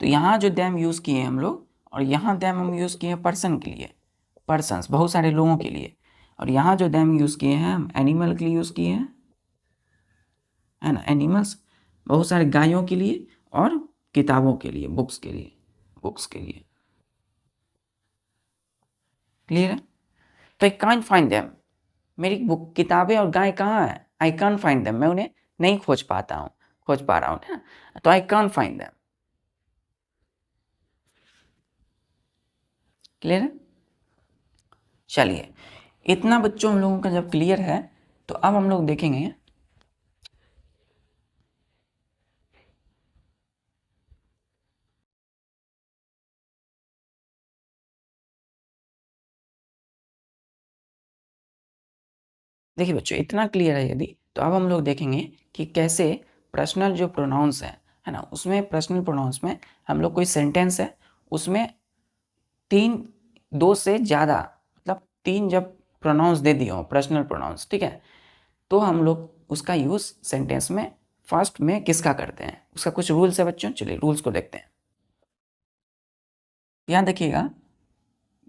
तो यहाँ जो दैम यूज किए हम लोग, और यहाँ दैम हम यूज किए हैं पर्सन के लिए, पर्सन्स बहुत सारे लोगों के लिए, और यहाँ जो दैम यूज किए हैं हम एनिमल के लिए यूज किए हैं, है ना, एनिमल्स बहुत सारे गायों के लिए, और किताबों के लिए, बुक्स के लिए, क्लियर है। तो आई कांट फाइंड देम, मेरी बुक किताबें और गाय कहाँ है, आई कांट फाइंड देम, मैं उन्हें नहीं खोज पा रहा हूँ ना, तो I can't find them. Clear है। चलिए, इतना बच्चों हम लोगों का जब क्लियर है, तो अब हम लोग देखेंगे देखिए बच्चों, इतना क्लियर है यदि, तो अब हम लोग देखेंगे कि कैसे पर्सनल जो प्रोनाउंस है ना, उसमें पर्सनल प्रोनाउंस में हम लोग कोई सेंटेंस है उसमें दो से ज़्यादा, मतलब तीन जब प्रोनाउंस दे दिए हो, पर्सनल प्रोनाउंस, ठीक है, तो हम लोग उसका यूज़ सेंटेंस में फर्स्ट में किसका करते हैं, उसका कुछ रूल्स है बच्चों। चलिए रूल्स को देखते हैं। यहाँ देखिएगा,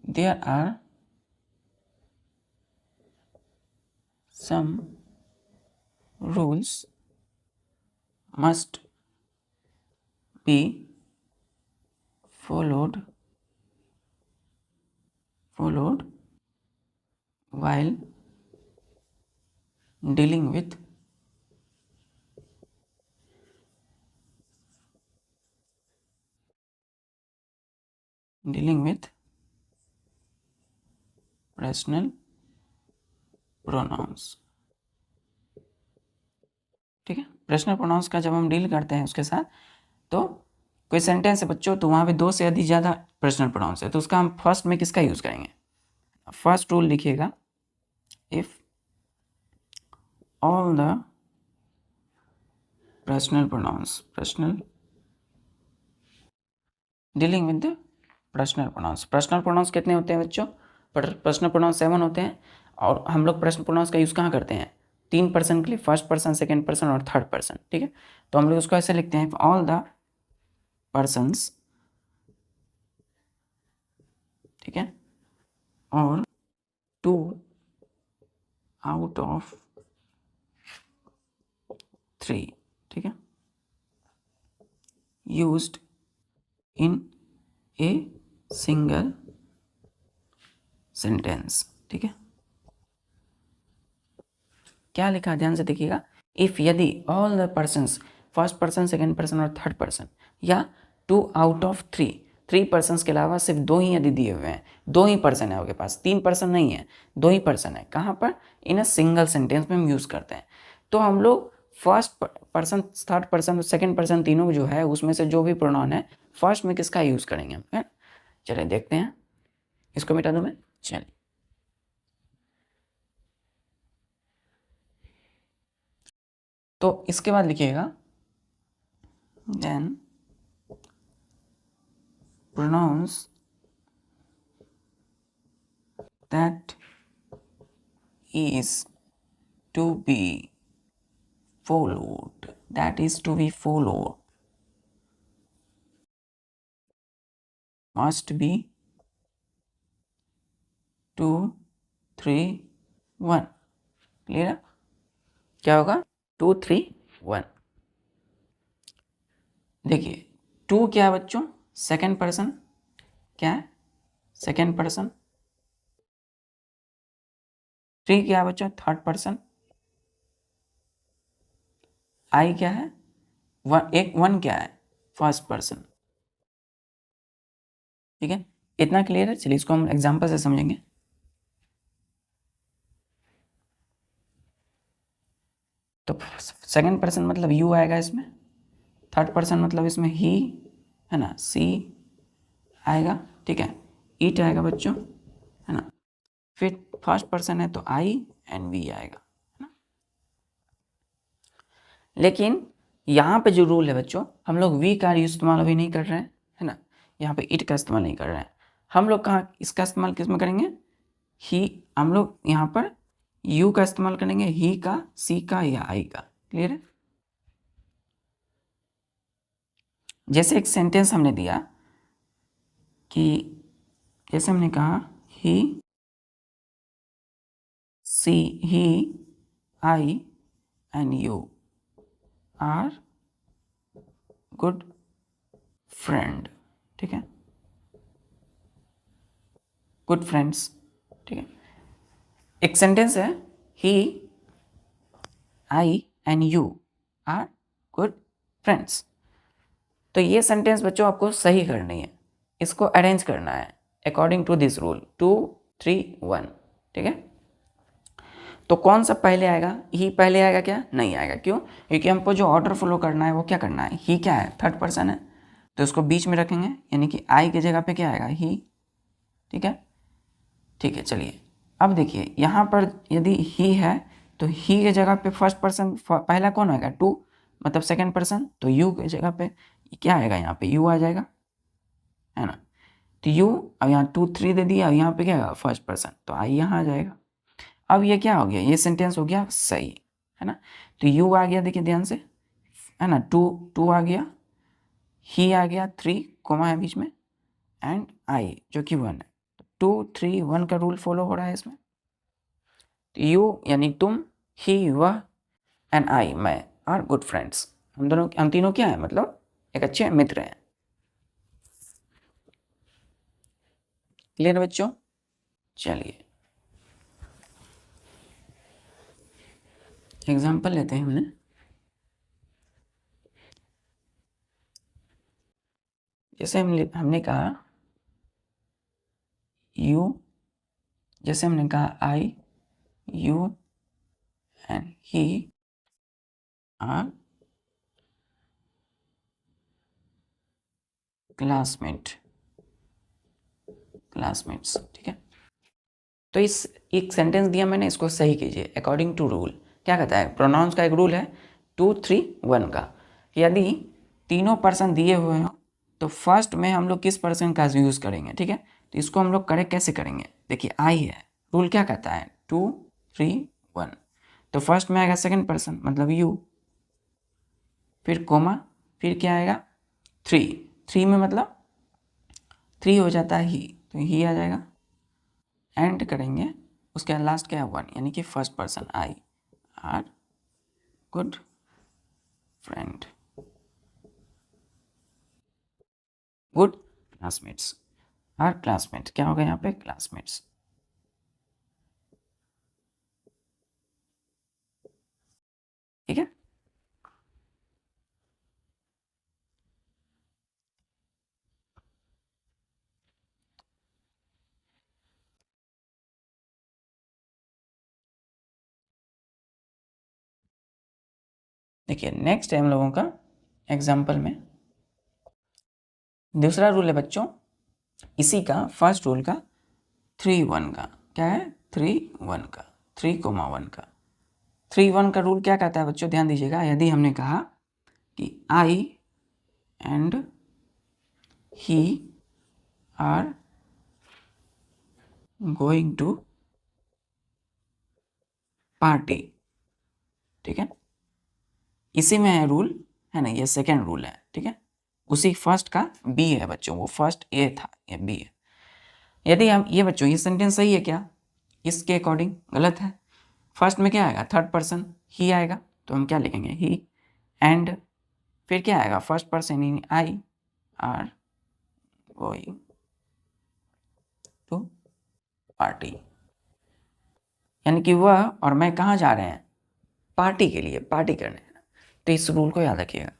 there are some rules must be followed while dealing with personal pronouns. ठीक है, पर्सनल प्रोनाउंस का जब हम डील करते हैं उसके साथ, तो कोई सेंटेंस है बच्चों, तो वहाँ पे 2 से अधिक ज़्यादा पर्सनल प्रोनाउंस है, तो उसका हम फर्स्ट में किसका यूज़ करेंगे? फर्स्ट रूल लिखिएगा, if all the personal dealing with the personal pronouns कितने होते हैं बच्चों? पर्सनल प्रोनाउंस 7 होते हैं, और हम लोग पर्सनल प्रोनाउंस का यूज़ कहाँ करते हैं? 3 पर्सन के लिए, फर्स्ट पर्सन, सेकेंड पर्सन और थर्ड पर्सन। ठीक है, तो हम लोग उसको ऐसे लिखते हैं, ऑल द पर्सन्स, ठीक है, और 2 आउट ऑफ 3, ठीक है, used in a single sentence. ठीक है, क्या लिखा है ध्यान से देखिएगा, इफ यदि all the persons, first person, second person और थर्ड पर्सन, या 2 आउट ऑफ 3 पर्सन्स के अलावा सिर्फ 2 ही यदि दिए हुए हैं, 2 ही पर्सन है आपके पास, 3 पर्सन नहीं है, 2 ही पर्सन है, कहाँ पर? इन अ सिंगल सेंटेंस में हम यूज़ करते हैं। तो हम लोग first person, third person, second person, तीनों जो है उसमें से जो भी प्रोनाउन है, फर्स्ट में किसका यूज़ करेंगे हम, है? चलिए देखते हैं, इसको मिटा दूँ मैं, चलिए। तो इसके बाद लिखिएगा, then pronouns that is to be followed, must be 2, 3, 1। Clear है? क्या होगा? 2, 3, 1। देखिए 2 क्या है बच्चों? Second person. क्या है? Second person. 3 क्या है बच्चों? Third person. आई क्या है? 1 क्या है? First person. ठीक है, इतना क्लियर है? चलिए इसको हम एग्जांपल से समझेंगे। तो सेकेंड पर्सन मतलब यू आएगा इसमें, थर्ड पर्सन मतलब इसमें ही, है ना, सी आएगा, ठीक है, ईट आएगा बच्चों, है ना, फिर फर्स्ट पर्सन है तो आई एंड वी आएगा, है ना। लेकिन यहाँ पे जो रूल है बच्चों, हम लोग वी का इस्तेमाल अभी नहीं कर रहे हैं, है ना, यहाँ पे इट का इस्तेमाल नहीं कर रहे हैं। हम लोग कहाँ इसका इस्तेमाल किस में करेंगे? ही, हम लोग यहाँ पर यू का इस्तेमाल करेंगे, ही का, सी का या आई का। क्लियर है? जैसे एक सेंटेंस हमने दिया कि, जैसे हमने कहा he, she, he, I and you are good friend. ठीक है, गुड फ्रेंड्स। ठीक है, एक सेंटेंस है, he, I and you are good friends. तो ये सेंटेंस बच्चों आपको सही करनी है, इसको अरेंज करना है अकॉर्डिंग टू दिस रूल 2, 3, 1। ठीक है, तो कौन सा पहले आएगा? ही पहले आएगा क्या? नहीं आएगा। क्यों? क्योंकि हमको जो ऑर्डर फॉलो करना है वो क्या करना है? ही क्या है? थर्ड पर्सन है, तो इसको बीच में रखेंगे, यानी कि आई की जगह पे क्या आएगा? ही। ठीक है, ठीक है, चलिए अब देखिए यहाँ पर यदि ही है तो ही की जगह पे फर्स्ट पर्सन पहला कौन आएगा? 2, मतलब सेकेंड पर्सन, तो यू की जगह पे क्या आएगा? यहाँ पे यू आ जाएगा, है ना। तो यू, अब यहाँ 2, 3 दे दिया, अब यहाँ पे क्या आएगा? फर्स्ट पर्सन, तो आई यहाँ आ जाएगा। अब ये क्या हो गया? ये सेंटेंस हो गया सही, है ना। तो यू आ गया, देखिए ध्यान से, है ना, 2 आ गया, ही आ गया, 3 कोमा है बीच में, एंड आई जो कि 1 है। 2, 3, 1 का रूल फॉलो हो रहा है इसमें। तो यू यानी तुम, ही वह, एंड आई मैं, आर गुड फ्रेंड्स। हम तीनों क्या है? मतलब एक अच्छे मित्र हैं। क्लियर बच्चों? चलिए एग्जाम्पल लेते हैं हमने। जैसे हमने कहा यू, जैसे हमने कहा आई, you and he are classmates. ठीक है, तो इस एक सेंटेंस दिया मैंने, इसको सही कीजिए अकॉर्डिंग टू रूल। क्या कहता है, प्रोनाउंस का एक रूल है 2 3 1 का। यदि तीनों पर्सन दिए हुए हो तो फर्स्ट में हम लोग किस पर्सन का यूज़ करेंगे। ठीक है, तो इसको हम लोग करेक्ट कैसे करेंगे, देखिए आई है, रूल क्या कहता है 2 3 1, तो फर्स्ट में आएगा सेकंड पर्सन मतलब यू, फिर कोमा, फिर क्या आएगा 3 में मतलब 3 हो जाता है ही, तो ही आ जाएगा, एंड करेंगे, उसके लास्ट क्या है 1, यानी कि first person I are good friend, good classmates, are classmate, क्या होगा यहाँ पे क्लासमेट्स। ठीक है, देखिए नेक्स्ट है हम लोगों का एग्जाम्पल में दूसरा रूल है बच्चों, इसी का फर्स्ट रूल का 3 1 का, क्या है 3 1 का, 3 1 का। 3 1 का रूल क्या कहता है बच्चों, ध्यान दीजिएगा। यदि हमने कहा कि I and he are going to party, ठीक है, इसी में है रूल, है ना, ये सेकेंड रूल है। ठीक है, उसी फर्स्ट का बी है बच्चों, वो फर्स्ट ए था, ये बी है। यदि हम ये बच्चों ये सेंटेंस सही है क्या, इसके अकॉर्डिंग गलत है। फर्स्ट में क्या आएगा थर्ड पर्सन ही आएगा, तो हम क्या लिखेंगे ही, एंड फिर क्या आएगा first person in I are going to party, यानी कि वह और मैं कहाँ जा रहे हैं, पार्टी के लिए, पार्टी करने। तो इस रूल को याद रखिएगा।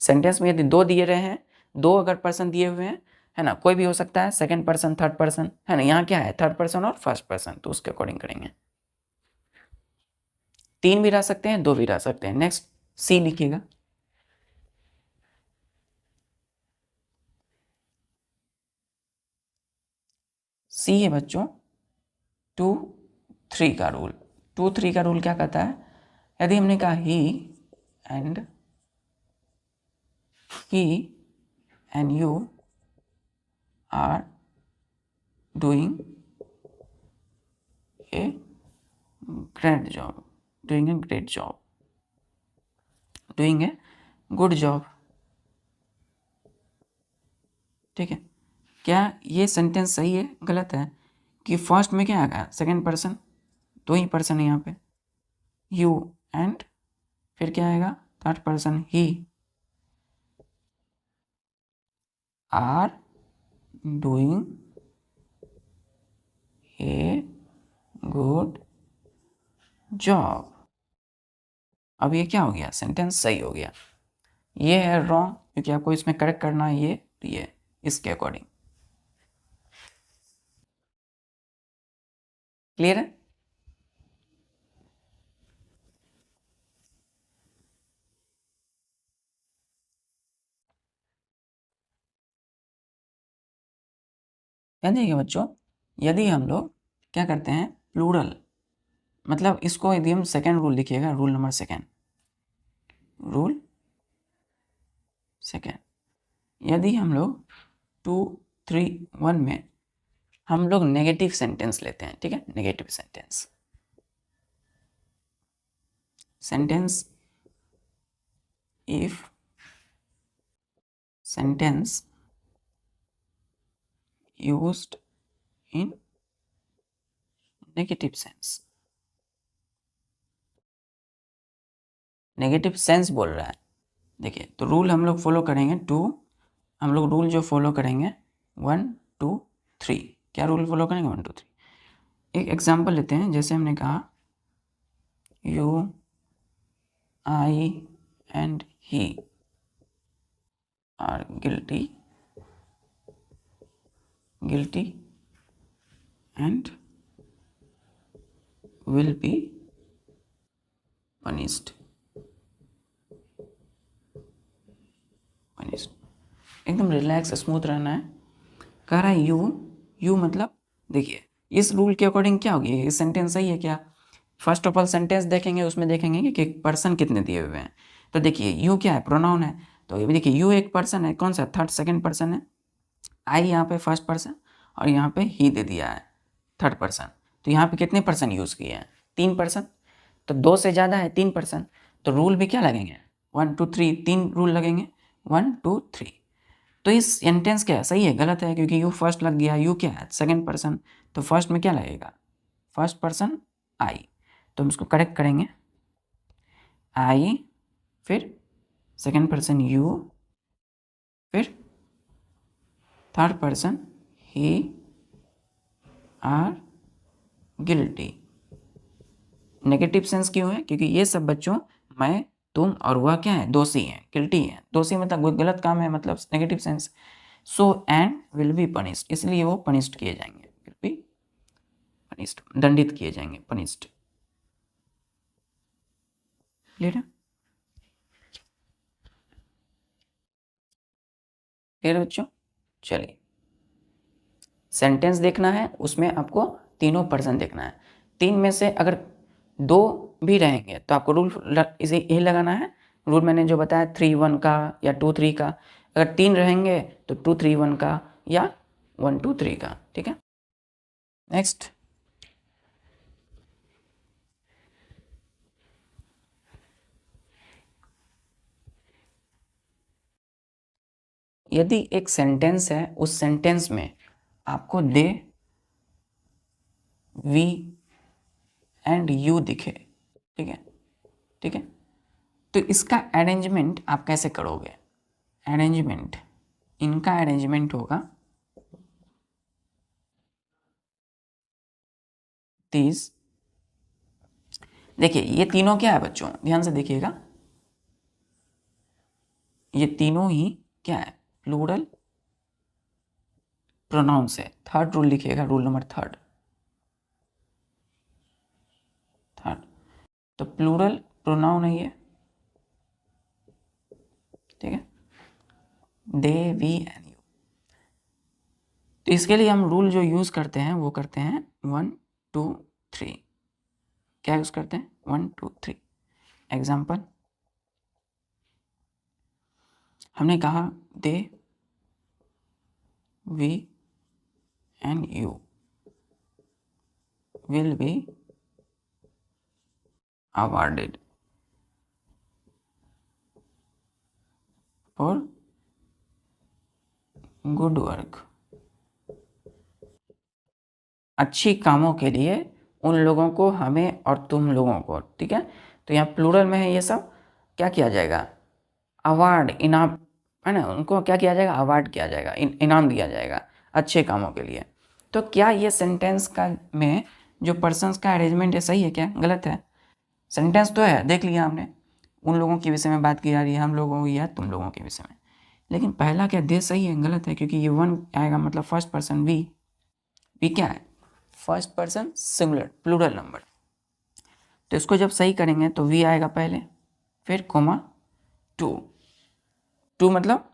सेंटेंस में यदि दो दिए रहे हैं, दो अगर पर्सन दिए हुए हैं, है ना, कोई भी हो सकता है, सेकंड पर्सन थर्ड पर्सन, है ना, यहाँ क्या है थर्ड पर्सन और फर्स्ट पर्सन, तो उसके अकॉर्डिंग करेंगे। 3 भी रह सकते हैं, 2 भी रह सकते हैं। नेक्स्ट सी लिखिएगा, सी है बच्चों 2 3 का रूल। 2 3 का रूल क्या कहता है, यदि हमने कहा he and you are doing a great job, doing a great job, doing a good job. ठीक है, क्या ये सेंटेंस सही है गलत है, कि फर्स्ट में क्या आएगा सेकंड पर्सन, 2 ही पर्सन है यहाँ पे, यू एंड फिर क्या आएगा third person he are doing a good job. अब ये क्या हो गया, सेंटेंस सही हो गया। ये है रॉन्ग, क्योंकि आपको इसमें करेक्ट करना है ये इसके अकॉर्डिंग। क्लियर है, ध्यान दीजिएगा बच्चों। यदि हम लोग क्या करते हैं प्लूरल, मतलब इसको यदि हम सेकेंड रूल लिखिएगा, rule number second, rule second, यदि हम लोग 2 3 1 में हम लोग नेगेटिव सेंटेंस लेते हैं, ठीक है, negative sentence, sentence if sentence used in negative sense, negative sense बोल रहा है। देखिए तो रूल हम लोग फॉलो करेंगे हम लोग रूल जो फॉलो करेंगे 1 2 3, क्या रूल फॉलो करेंगे 1 2 3। एक एग्जांपल लेते हैं, जैसे हमने कहा you I and he are guilty and will be punished. एकदम रिलैक्स स्मूथ रहना है। कह रहा है यू मतलब देखिए इस रूल के अकॉर्डिंग क्या होगी, ये सेंटेंस सही है क्या। फर्स्ट ऑफ ऑल सेंटेंस देखेंगे, उसमें देखेंगे कि पर्सन कितने दिए हुए हैं। तो देखिए यू क्या है, प्रोनाउन है। तो ये देखिए यू एक पर्सन है, कौन सा, थर्ड सेकंड पर्सन है। आई यहाँ पे फर्स्ट पर्सन और यहाँ पे ही दे दिया है थर्ड पर्सन। तो यहाँ पे कितने पर्सन यूज़ किए हैं, 3 पर्सन। तो 2 से ज़्यादा है 3 पर्सन, तो रूल भी क्या लगेंगे, 1 2 3, 3 रूल लगेंगे, 1 2 3। तो इस सेंटेंस क्या है, सही है गलत है, क्योंकि यू फर्स्ट लग गया, यू क्या है सेकंड पर्सन, तो फर्स्ट में क्या लगेगा, फर्स्ट पर्सन आई। तो हम इसको करेक्ट करेंगे, आई फिर सेकंड पर्सन यू फिर third person he are guilty. Negative sense क्यों है, क्योंकि ये सब बच्चों मैं तुम और वह क्या है, दोषी हैं, गिल्टी है। दोषी मतलब कोई गलत काम है, मतलब negative sense. So and will be punished, इसलिए वो पनिश्ड किए जाएंगे, विल बी पनिश्ड, दंडित किए जाएंगे, पनिश्ड। क्लियर है, क्लियर बच्चों। चलिए सेंटेंस देखना है, उसमें आपको तीनों पर्सन देखना है। 3 में से अगर 2 भी रहेंगे तो आपको रूल इसे यही लगाना है। रूल मैंने जो बताया 3 1 का या 2 3 का। अगर 3 रहेंगे तो 2 3 1 का या 1 2 3 का। ठीक है, नेक्स्ट। यदि एक सेंटेंस है, उस सेंटेंस में आपको दे, वी एंड यू दिखे, ठीक है, ठीक है, तो इसका अरेंजमेंट आप कैसे करोगे। अरेंजमेंट, इनका अरेंजमेंट होगा दिस। देखिए ये तीनों क्या है बच्चों, ध्यान से देखिएगा, ये तीनों ही क्या है, प्लूरल प्रोनाउंस है। थर्ड रूल लिखिएगा, रूल नंबर थर्ड। तो प्लूरल प्रोनाउन है ये, ठीक है, दे वी एंड यू। तो इसके लिए हम रूल जो यूज करते हैं वो करते हैं 1 2 3। क्या यूज करते हैं, 1 2 3। एग्जाम्पल, हमने कहा they we and you will be awarded for good work. अच्छी कामों के लिए उन लोगों को, हमें और तुम लोगों को, ठीक है। तो यहाँ प्लूरल में है ये सब, क्या किया जाएगा, अवार्ड, इनाम है ना, उनको क्या किया जाएगा, अवार्ड किया जाएगा, इनाम दिया जाएगा अच्छे कामों के लिए। तो क्या ये सेंटेंस का में जो पर्सन्स का अरेंजमेंट है सही है क्या, गलत है। सेंटेंस तो है, देख लिया हमने, उन लोगों के विषय में बात की जा रही है, हम लोगों या तुम लोगों के विषय में। लेकिन पहला क्या दे सही है, गलत है, क्योंकि ये 1 आएगा मतलब फर्स्ट पर्सन वी क्या है, first person singular plural number. तो इसको जब सही करेंगे तो वी आएगा पहले, फिर कोमा 2 मतलब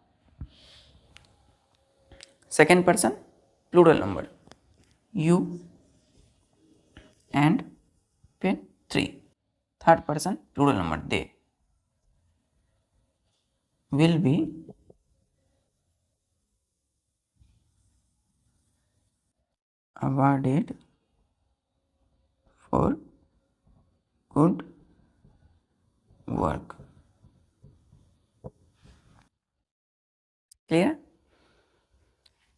second person plural number, you and फिर 3 third person plural number, they will be awarded for good work। Clear,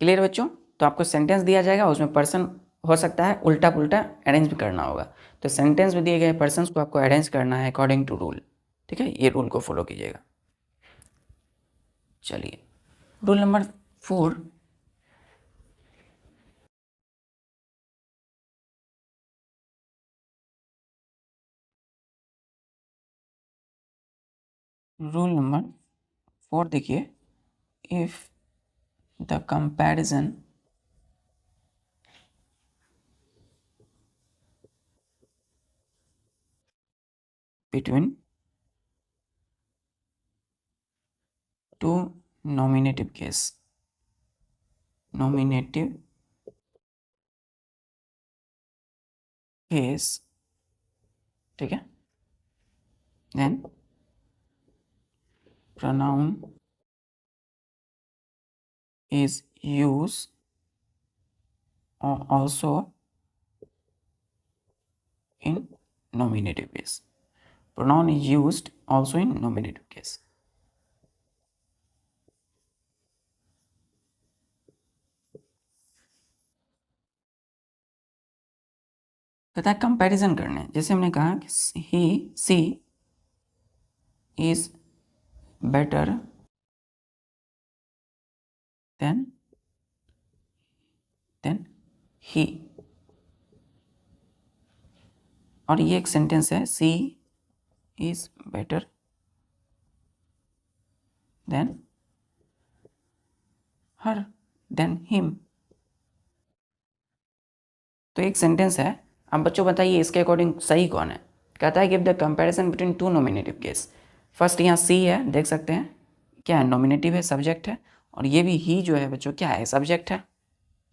clear बच्चों। तो आपको सेंटेंस दिया जाएगा, उसमें पर्सन हो सकता है उल्टा पुल्टा अरेंज भी करना होगा। तो सेंटेंस में दिए गए पर्सन्स को आपको अरेंज करना है अकॉर्डिंग टू रूल, ठीक है, ये रूल को फॉलो कीजिएगा। चलिए रूल नंबर 4, रूल नंबर 4 देखिए, if the comparison between two nominative case, ठीक है। then pronoun is used also in nominative case. Pronoun is used also in nominative case. कहता है कंपैरिजन करने, जैसे हमने कहा कि he she is better than he, और ये एक सेंटेंस है, she is better than her than him. तो एक सेंटेंस है। अब बच्चों बताइए इसके अकॉर्डिंग सही कौन है। कहता है give the comparison between two nominative case. First यहाँ सी है, देख सकते हैं क्या है, नॉमिनेटिव है, सब्जेक्ट है, और ये भी ही जो है बच्चों क्या है, सब्जेक्ट है।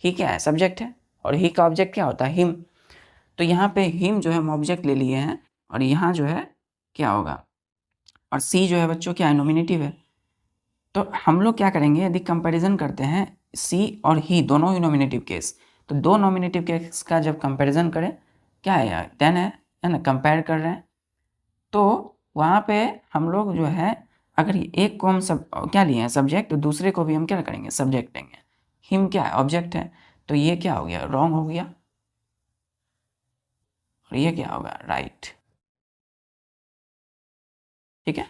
ही क्या है, सब्जेक्ट है, और ही का ऑब्जेक्ट क्या होता है, हिम। तो यहाँ पे हिम जो है हम ऑब्जेक्ट ले लिए हैं, और यहाँ जो है क्या होगा, और सी जो है बच्चों क्या है, नॉमिनेटिव है। तो हम लोग क्या करेंगे, यदि कंपैरिजन करते हैं सी और ही दोनों ही नॉमिनेटिव केस, तो दो नॉमिनेटिव केस का जब कंपैरिजन करें, क्या है यार, देन है ना, कंपेयर कर रहे हैं। तो वहाँ पे हम लोग जो है, अगर एक को हम सब क्या लिए हैं, सब्जेक्ट, तो दूसरे को भी हम क्या करेंगे, सब्जेक्ट लेंगे। हिम क्या है, ऑब्जेक्ट है। तो ये क्या हो गया, रॉन्ग हो गया, और ये क्या होगा, राइट। ठीक है,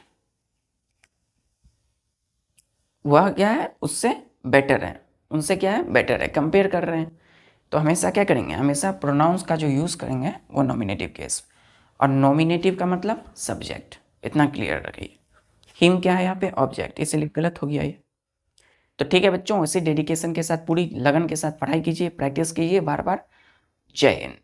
वह क्या है, उससे बेटर है, उनसे क्या है, बेटर है, कंपेयर कर रहे हैं। तो हमेशा क्या करेंगे, हमेशा प्रोनाउंस का जो यूज़ करेंगे वो नॉमिनेटिव केस, और नॉमिनेटिव का मतलब सब्जेक्ट, इतना क्लियर रखिए। हिम क्या है यहाँ पे, ऑब्जेक्ट, इसलिए गलत हो गया ये। तो ठीक है बच्चों, इसी डेडिकेशन के साथ, पूरी लगन के साथ पढ़ाई कीजिए, प्रैक्टिस कीजिए बार बार। जय हिंद।